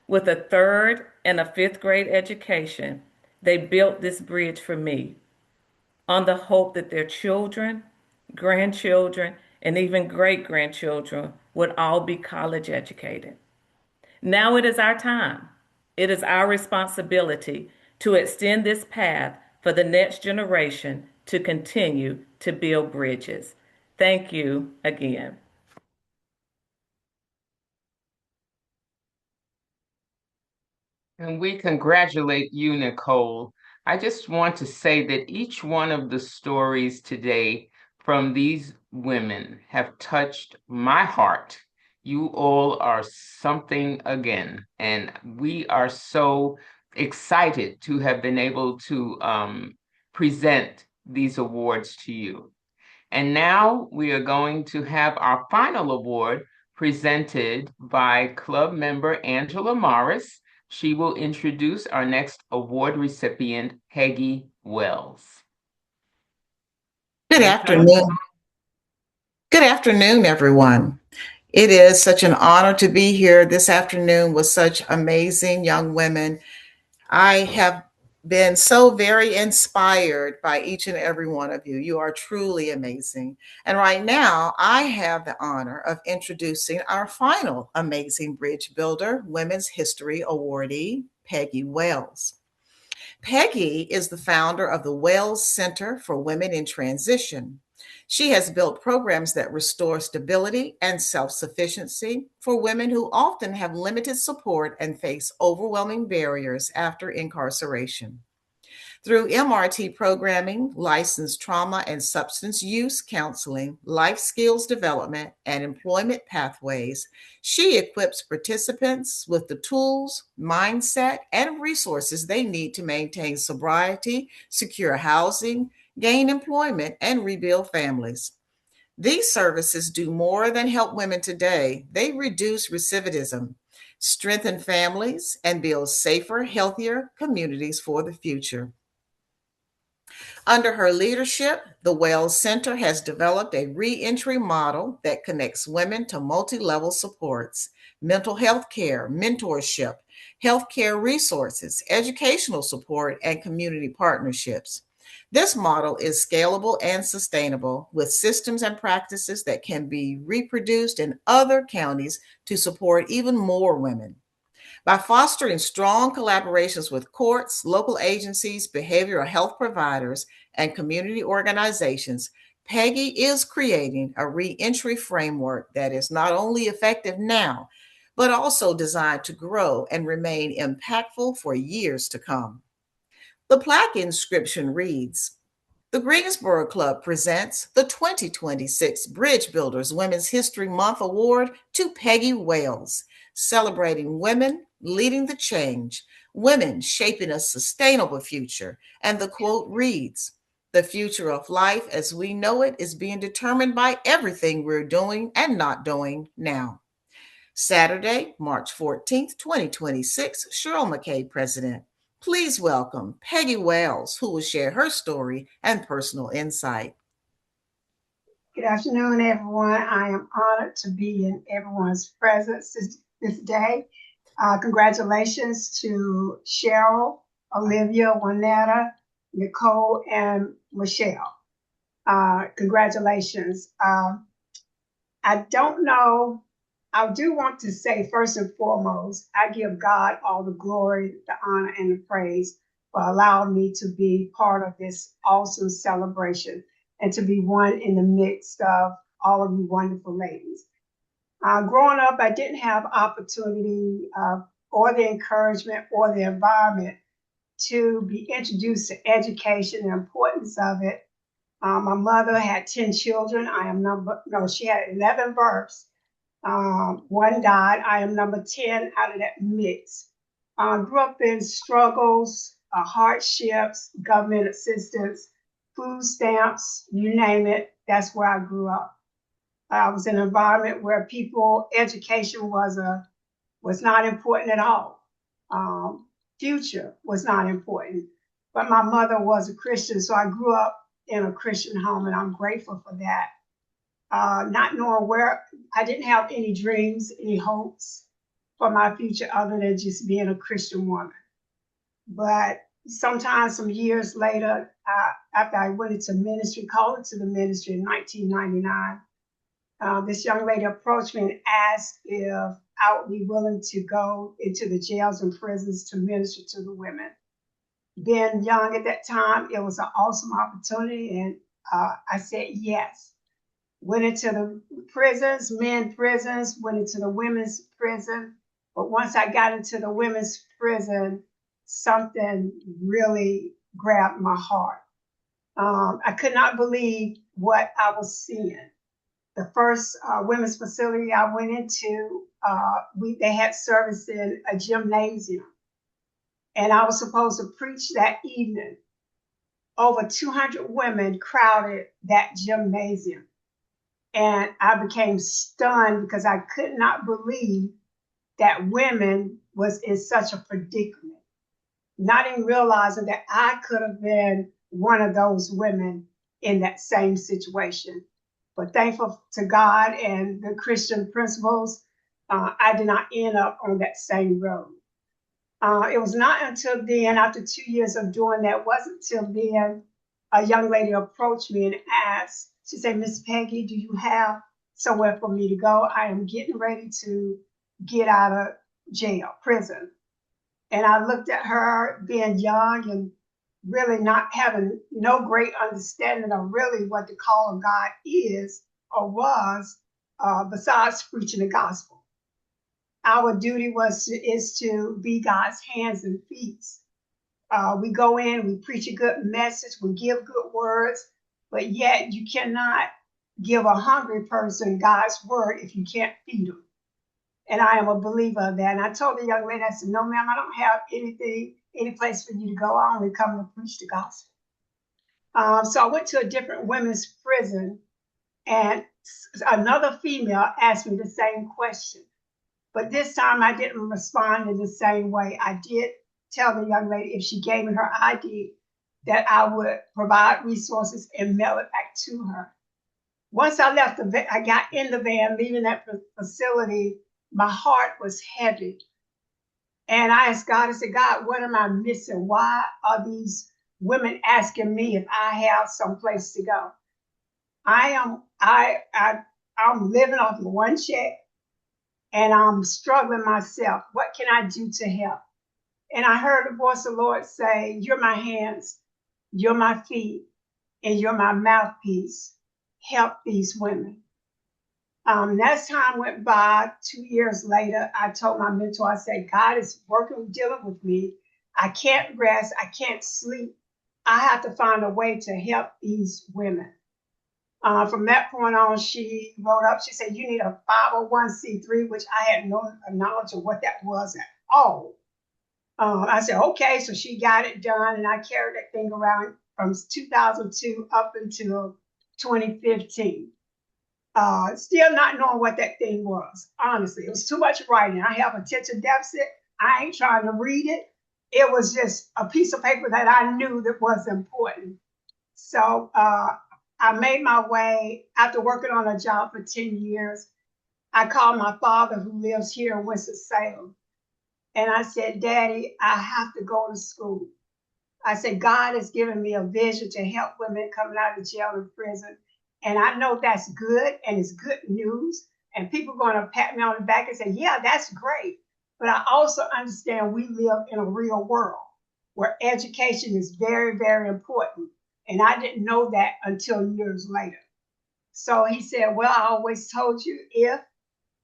With a third and a fifth grade education, they built this bridge for me on the hope that their children, grandchildren, and even great grandchildren would all be college educated. Now it is our time. It is our responsibility to extend this path for the next generation to continue to build bridges. Thank you again. And we congratulate you, Nicole. I just want to say that each one of the stories today from these women have touched my heart. You all are something again, and we are so excited to have been able to present these awards to you. And now we are going to have our final award presented by club member Angela Morris. She will introduce our next award recipient, Peggie Wells. Good afternoon. Good afternoon, everyone. It is such an honor to be here this afternoon with such amazing young women. I have been so very inspired by each and every one of you. You are truly amazing. And right now, I have the honor of introducing our final amazing bridge builder, Women's History awardee, Peggie Wells. Peggie is the founder of the Wells Center for Women in Transition. She has built programs that restore stability and self-sufficiency for women who often have limited support and face overwhelming barriers after incarceration. Through MRT programming, licensed trauma and substance use counseling, life skills development, and employment pathways, she equips participants with the tools, mindset, and resources they need to maintain sobriety, secure housing, gain employment, and rebuild families. These services do more than help women today. They reduce recidivism, strengthen families, and build safer, healthier communities for the future. Under her leadership, the Wells Center has developed a reentry model that connects women to multi-level supports, mental health care, mentorship, healthcare resources, educational support, and community partnerships. This model is scalable and sustainable with systems and practices that can be reproduced in other counties to support even more women. By fostering strong collaborations with courts, local agencies, behavioral health providers, and community organizations, Peggie is creating a reentry framework that is not only effective now, but also designed to grow and remain impactful for years to come. The plaque inscription reads, the Greensboro Club presents the 2026 Bridge Builders Women's History Month Award to Peggie Wells, celebrating women leading the change. Women Shaping a Sustainable Future. And the quote reads, "The future of life as we know it is being determined by everything we're doing and not doing now." Saturday, March 14th, 2026, Cheryl McKay, President. Please welcome Peggie Wells, who will share her story and personal insight. Good afternoon, everyone. I am honored to be in everyone's presence this day. Congratulations to Cheryl, Olivia, Wannetta, Nicole, and Michelle. Congratulations. I don't know. I do want to say, first and foremost, I give God all the glory, the honor, and the praise for allowing me to be part of this awesome celebration and to be one in the midst of all of you wonderful ladies. Growing up, I didn't have opportunity or the encouragement or the environment to be introduced to education, the importance of it. My mother had 10 children. She had 11 births. One died. I am number 10 out of that mix. Grew up in struggles, hardships, government assistance, food stamps, you name it. That's where I grew up. I was in an environment where education was not important at all. Future was not important. But my mother was a Christian, so I grew up in a Christian home, and I'm grateful for that. Not knowing where, I didn't have any dreams, any hopes for my future other than just being a Christian woman. But sometimes, some years later, after I went into ministry, called into the ministry in 1999, this young lady approached me and asked if I would be willing to go into the jails and prisons to minister to the women. Being young at that time, it was an awesome opportunity, and I said yes. Went into the prisons, men prisons, went into the women's prison. But once I got into the women's prison, something really grabbed my heart. I could not believe what I was seeing. The first women's facility I went into, they had service in a gymnasium. And I was supposed to preach that evening. Over 200 women crowded that gymnasium. And I became stunned because I could not believe that women was in such a predicament. Not even realizing that I could have been one of those women in that same situation. But thankful to God and the Christian principles, I did not end up on that same road. It was not until then, after 2 years of doing that, wasn't until then a young lady approached me and asked, she said, "Miss Peggie, do you have somewhere for me to go? I am getting ready to get out of prison." And I looked at her being young and really not having no great understanding of really what the call of God is or was, besides preaching the gospel. Our duty is to be God's hands and feet. We go in, we preach a good message, we give good words, but yet you cannot give a hungry person God's word if you can't feed them. And I am a believer of that. And I told the young lady, I said, "No, ma'am, I don't have any place for you to go. I only come to preach the gospel." So I went to a different women's prison, and another female asked me the same question. But this time I didn't respond in the same way. I did tell the young lady if she gave me her ID that I would provide resources and mail it back to her. Once I left I got in the van, leaving that facility, my heart was heavy. And I asked God, I said, "God, what am I missing? Why are these women asking me if I have some place to go?" I'm living off of one check and I'm struggling myself. What can I do to help? And I heard the voice of the Lord say, "You're my hands, you're my feet, and you're my mouthpiece. Help these women." As time went by, 2 years later, I told my mentor, I said, "God is working, dealing with me. I can't rest. I can't sleep. I have to find a way to help these women." From that point on, she wrote up, she said, "You need a 501c3, which I had no knowledge of what that was at all. I said, okay, so she got it done, and I carried that thing around from 2002 up until 2015. Still not knowing what that thing was. Honestly, it was too much writing. I have attention deficit. I ain't trying to read it. It was just a piece of paper that I knew that was important. So I made my way after working on a job for 10 years. I called my father, who lives here in Winston-Salem, and I said, Daddy, I have to go to school. I said, God has given me a vision to help women coming out of jail and prison. And I know that's good and it's good news. And people are going to pat me on the back and say, yeah, that's great. But I also understand we live in a real world where education is very, very important. And I didn't know that until years later. So he said, well, I always told you, if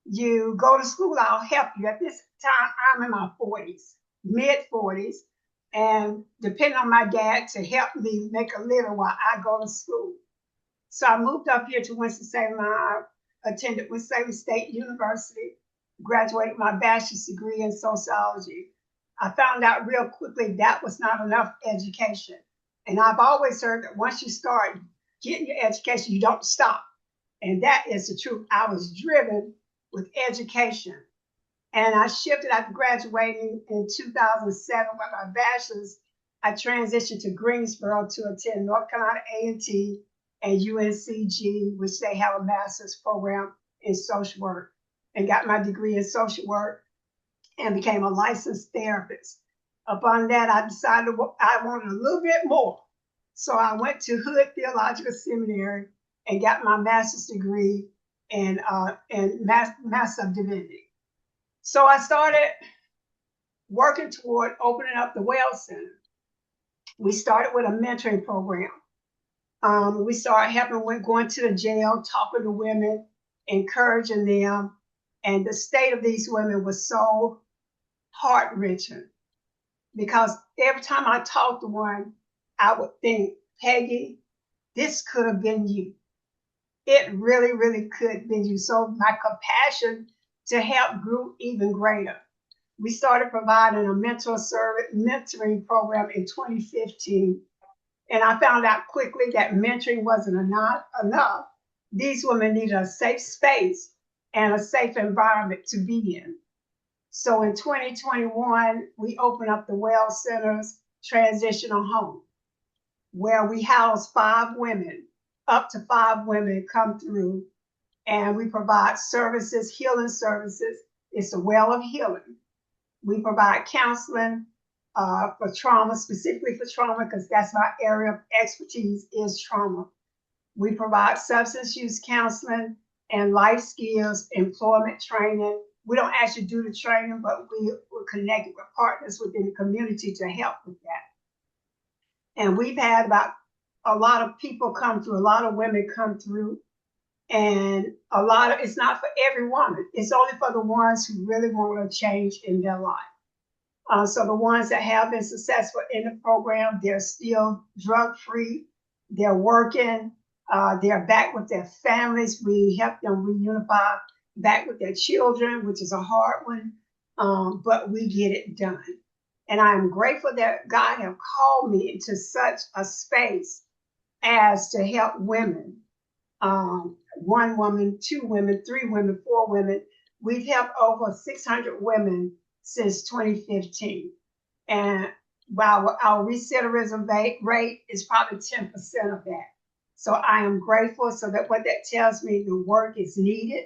you go to school, I'll help you. At this time, I'm in my 40s, mid 40s, and depending on my dad to help me make a living while I go to school. So I moved up here to Winston-Salem. I attended Winston-Salem State University, graduated my bachelor's degree in sociology. I found out real quickly that was not enough education. And I've always heard that once you start getting your education, you don't stop. And that is the truth. I was driven with education. And I shifted after graduating in 2007 with my bachelor's. I transitioned to Greensboro to attend North Carolina A&T and UNCG, which they have a master's program in social work, and got my degree in social work and became a licensed therapist. Upon that, I decided I wanted a little bit more. So I went to Hood Theological Seminary and got my master's degree in Master of Divinity. So I started working toward opening up the Well Center. We started with a mentoring program. We started helping women going to the jail, talking to women, encouraging them. And the state of these women was so heart-wrenching because every time I talked to one, I would think, Peggie, this could have been you. It really, really could have been you. So my compassion to help grew even greater. We started providing a mentoring program in 2015. And I found out quickly that mentoring wasn't enough. These women needed a safe space and a safe environment to be in. So in 2021, we opened up the Well Center's transitional home, where we house 5 women, up to 5 women come through, and we provide services, healing services. It's a well of healing. We provide counseling for trauma, specifically for trauma, because that's my area of expertise is trauma. We provide substance use counseling and life skills, employment training. We don't actually do the training, but we're connected with partners within the community to help with that. And we've had about a lot of people come through, a lot of women come through, and it's not for every woman. It's only for the ones who really want to change in their life. So the ones that have been successful in the program, they're still drug-free, they're working, they're back with their families. We help them reunify back with their children, which is a hard one, but we get it done. And I am grateful that God have called me into such a space as to help women. 1 woman, 2 women, 3 women, 4 women. We've helped over 600 women since 2015. And while our recidivism rate is probably 10% of that. So I am grateful. So that what that tells me, the work is needed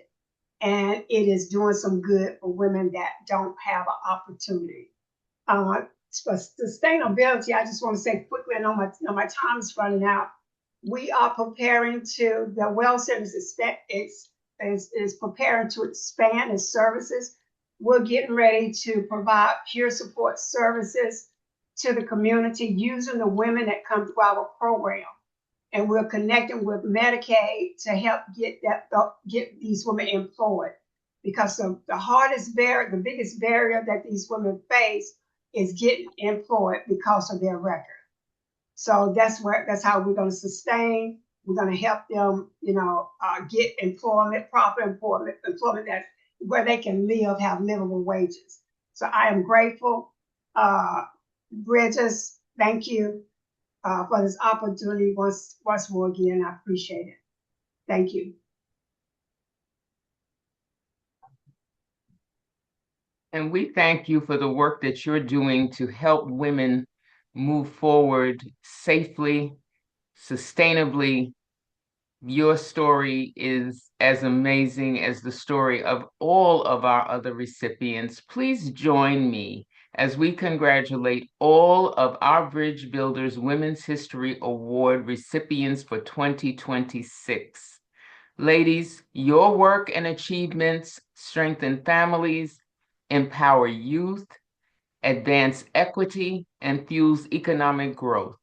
and it is doing some good for women that don't have an opportunity. For sustainability, I just want to say quickly, I know my time is running out. We are preparing the Well Center is preparing to expand its services. We're getting ready to provide peer support services to the community using the women that come through our program. And we're connecting with Medicaid to help get these women employed. Because the biggest barrier that these women face is getting employed because of their record. So that's how we're going to sustain. We're going to help them, get employment, proper employment that where they can live, have livable wages. So I am grateful. Bridges, thank you for this opportunity once more again. I appreciate it. Thank you. And we thank you for the work that you're doing to help women move forward safely, sustainably. Your story is as amazing as the story of all of our other recipients. Please join me as we congratulate all of our Bridge Builders Women's History Award recipients for 2026. Ladies, your work and achievements strengthen families, empower youth, advance equity, and fuels economic growth.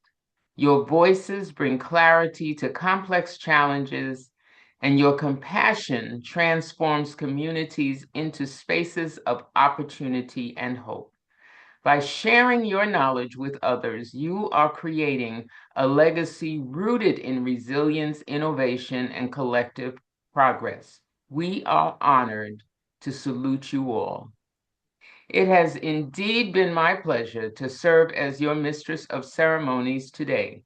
Your voices bring clarity to complex challenges, and your compassion transforms communities into spaces of opportunity and hope. By sharing your knowledge with others, you are creating a legacy rooted in resilience, innovation, and collective progress. We are honored to salute you all. It has indeed been my pleasure to serve as your mistress of ceremonies today.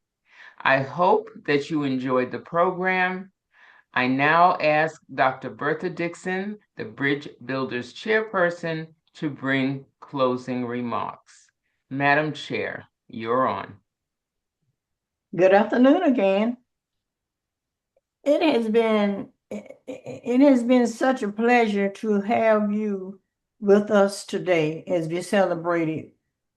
I hope that you enjoyed the program. I now ask Dr. Bertha Dixon, the Bridge Builders Chairperson, to bring closing remarks. Madam Chair, you're on. Good afternoon again. It has been such a pleasure to have you with us today as we celebrated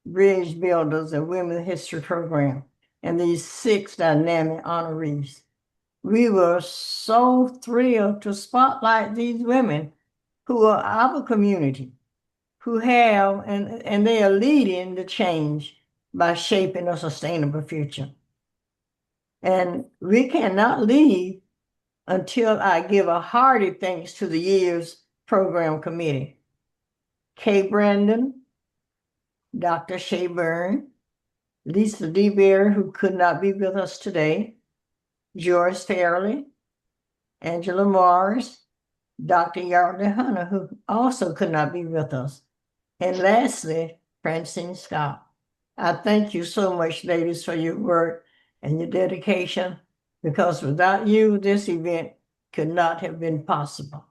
Bridge Builders and Women's History Program and these 6 dynamic honorees. We were so thrilled to spotlight these women who are our community, who have, and they are leading the change by shaping a sustainable future. And we cannot leave until I give a hearty thanks to the year's program committee. Kay Brandon, Dr. Shea Byrne, Lisa DeBeer, who could not be with us today, Joyce Fairley, Angela Morris, Dr. Yardley Hunter, who also could not be with us, and lastly, Francine Scott. I thank you so much, ladies, for your work and your dedication, because without you, this event could not have been possible.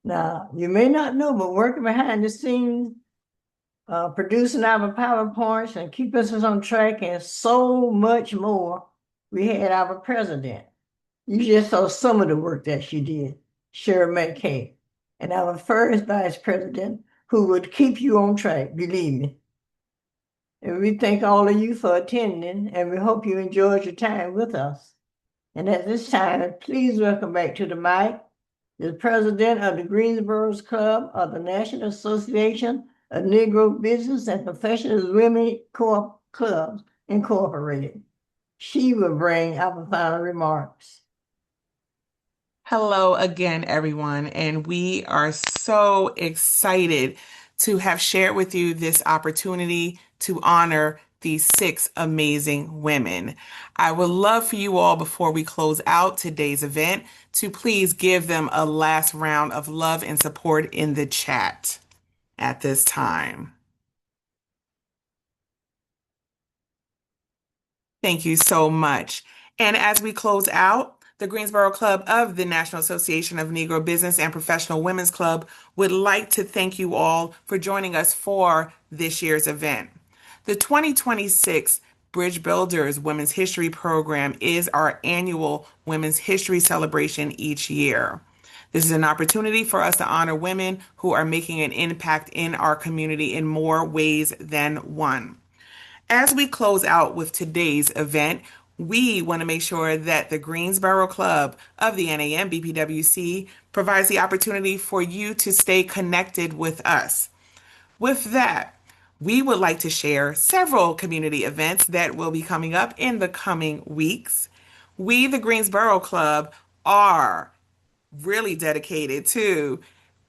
Now, you may not know, but working behind the scenes, producing our PowerPoints and keeping us on track and so much more, we had our president. You just saw some of the work that she did, Sharon McKay, and our first vice president, who would keep you on track, believe me. And we thank all of you for attending, and we hope you enjoyed your time with us. And at this time, please welcome back to the mic the president of the Greensboro Club of the National Association of Negro Business and Professional Women Clubs, Incorporated. She will bring our final remarks. Hello again, everyone, and we are so excited to have shared with you this opportunity to honor these 6 amazing women. I would love for you all, before we close out today's event, to please give them a last round of love and support in the chat at this time. Thank you so much. And as we close out, the Greensboro Club of the National Association of Negro Business and Professional Women's Club would like to thank you all for joining us for this year's event. The 2026 Bridge Builders Women's History Program is our annual Women's History celebration each year. This is an opportunity for us to honor women who are making an impact in our community in more ways than one. As we close out with today's event, we want to make sure that the Greensboro Club of the NAM BPWC provides the opportunity for you to stay connected with us. With that, we would like to share several community events that will be coming up in the coming weeks. We, the Greensboro Club, are really dedicated to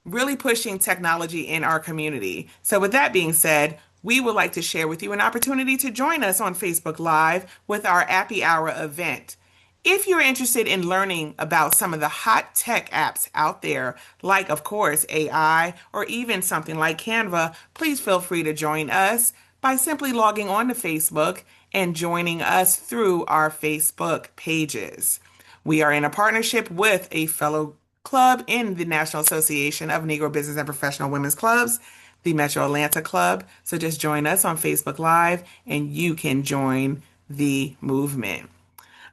really pushing technology in our community. So with that being said, we would like to share with you an opportunity to join us on Facebook Live with our Appy Hour event. If you're interested in learning about some of the hot tech apps out there, like, of course, AI, or even something like Canva, please feel free to join us by simply logging on to Facebook and joining us through our Facebook pages. We are in a partnership with a fellow club in the National Association of Negro Business and Professional Women's Clubs, the Metro Atlanta Club. So just join us on Facebook Live and you can join the movement.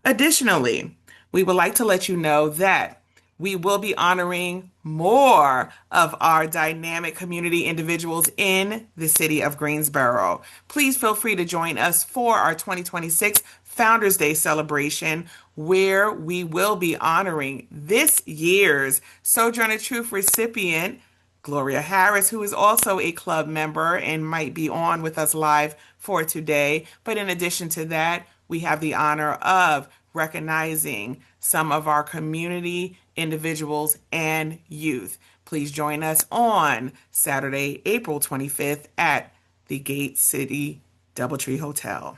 Additionally, we would like to let you know that we will be honoring more of our dynamic community individuals in the city of Greensboro. Please feel free to join us for our 2026 Founders Day celebration, where we will be honoring this year's Sojourner Truth recipient, Gloria Harris, who is also a club member and might be on with us live for today. But in addition to that, we have the honor of recognizing some of our community individuals and youth. Please join us on Saturday, April 25th at the Gate City Doubletree Hotel.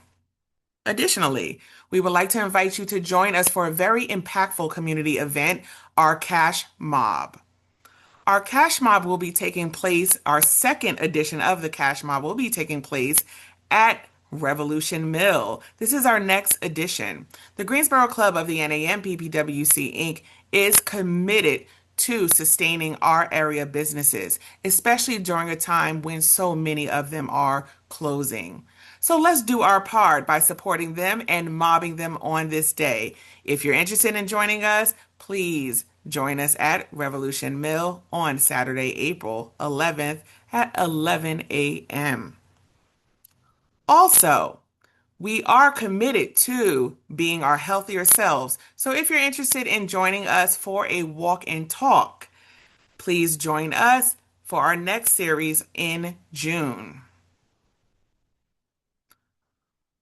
Additionally, we would like to invite you to join us for a very impactful community event, our Cash Mob. Our Cash Mob will be taking place, our second edition of the Cash Mob will be taking place at Revolution Mill. This is our next edition. The Greensboro Club of the NAMBPWC Inc. is committed to sustaining our area businesses, especially during a time when so many of them are closing. So let's do our part by supporting them and mobbing them on this day. If you're interested in joining us, please join us at Revolution Mill on Saturday, April 11th at 11 a.m. Also, we are committed to being our healthier selves. So if you're interested in joining us for a walk and talk, please join us for our next series in June.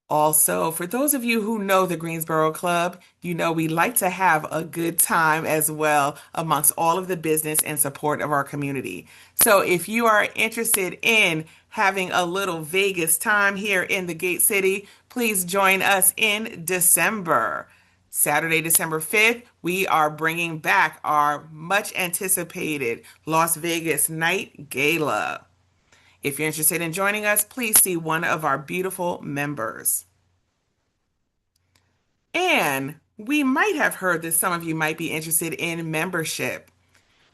Also, for those of you who know the Greensboro Club, you know we like to have a good time as well amongst all of the business and support of our community. So if you are interested in having a little Vegas time here in the Gate City, please join us in December. Saturday, December 5th, we are bringing back our much anticipated Las Vegas Night Gala. If you're interested in joining us, please see one of our beautiful members. And we might have heard that some of you might be interested in membership.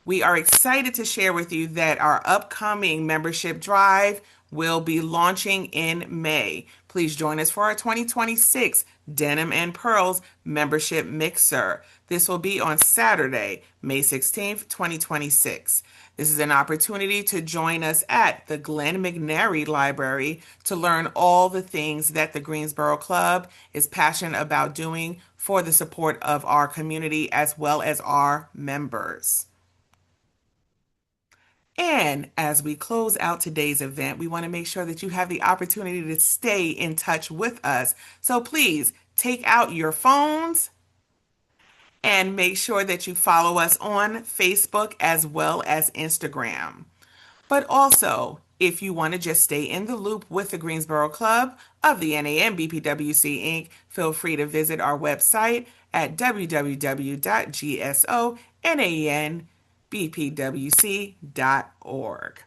We are excited to share with you that our upcoming membership drive will be launching in May. Please join us for our 2026 Denim and Pearls membership mixer. This will be on Saturday, May 16th, 2026. This is an opportunity to join us at the Glenn McNary Library to learn all the things that the Greensboro Club is passionate about doing for the support of our community as well as our members. And as we close out today's event, we want to make sure that you have the opportunity to stay in touch with us. So please take out your phones and make sure that you follow us on Facebook as well as Instagram. But also, if you want to just stay in the loop with the Greensboro Club of the NAMBPWC Inc., feel free to visit our website at www.gsonanbpwc.org.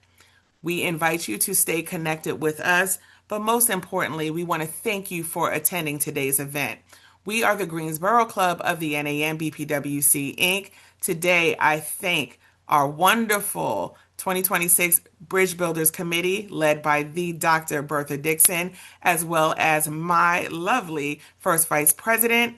We invite you to stay connected with us, but most importantly, we want to thank you for attending today's event. We are the Greensboro Club of the NAMBPWC Inc. Today, I thank our wonderful 2026 Bridge Builders Committee led by the Dr. Bertha Dixon, as well as my lovely First Vice President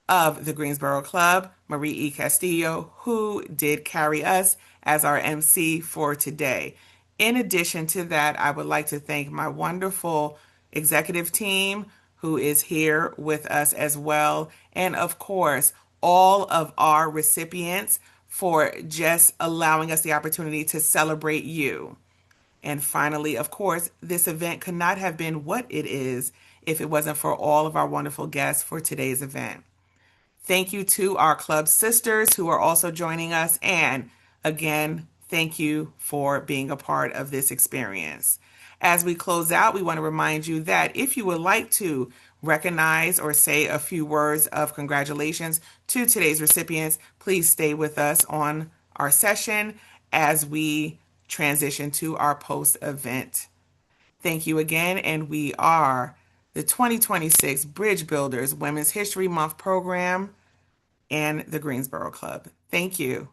of the Greensboro Club, Marie E. Castillo, who did carry us as our MC for today. In addition to that, I would like to thank my wonderful executive team who is here with us as well. And of course, all of our recipients for just allowing us the opportunity to celebrate you. And finally, of course, this event could not have been what it is if it wasn't for all of our wonderful guests for today's event. Thank you to our club sisters who are also joining us. And again, thank you for being a part of this experience. As we close out, we want to remind you that if you would like to recognize or say a few words of congratulations to today's recipients, please stay with us on our session as we transition to our post-event. Thank you again, and we are the 2026 Bridge Builders Women's History Month program and the Greensboro Club. Thank you.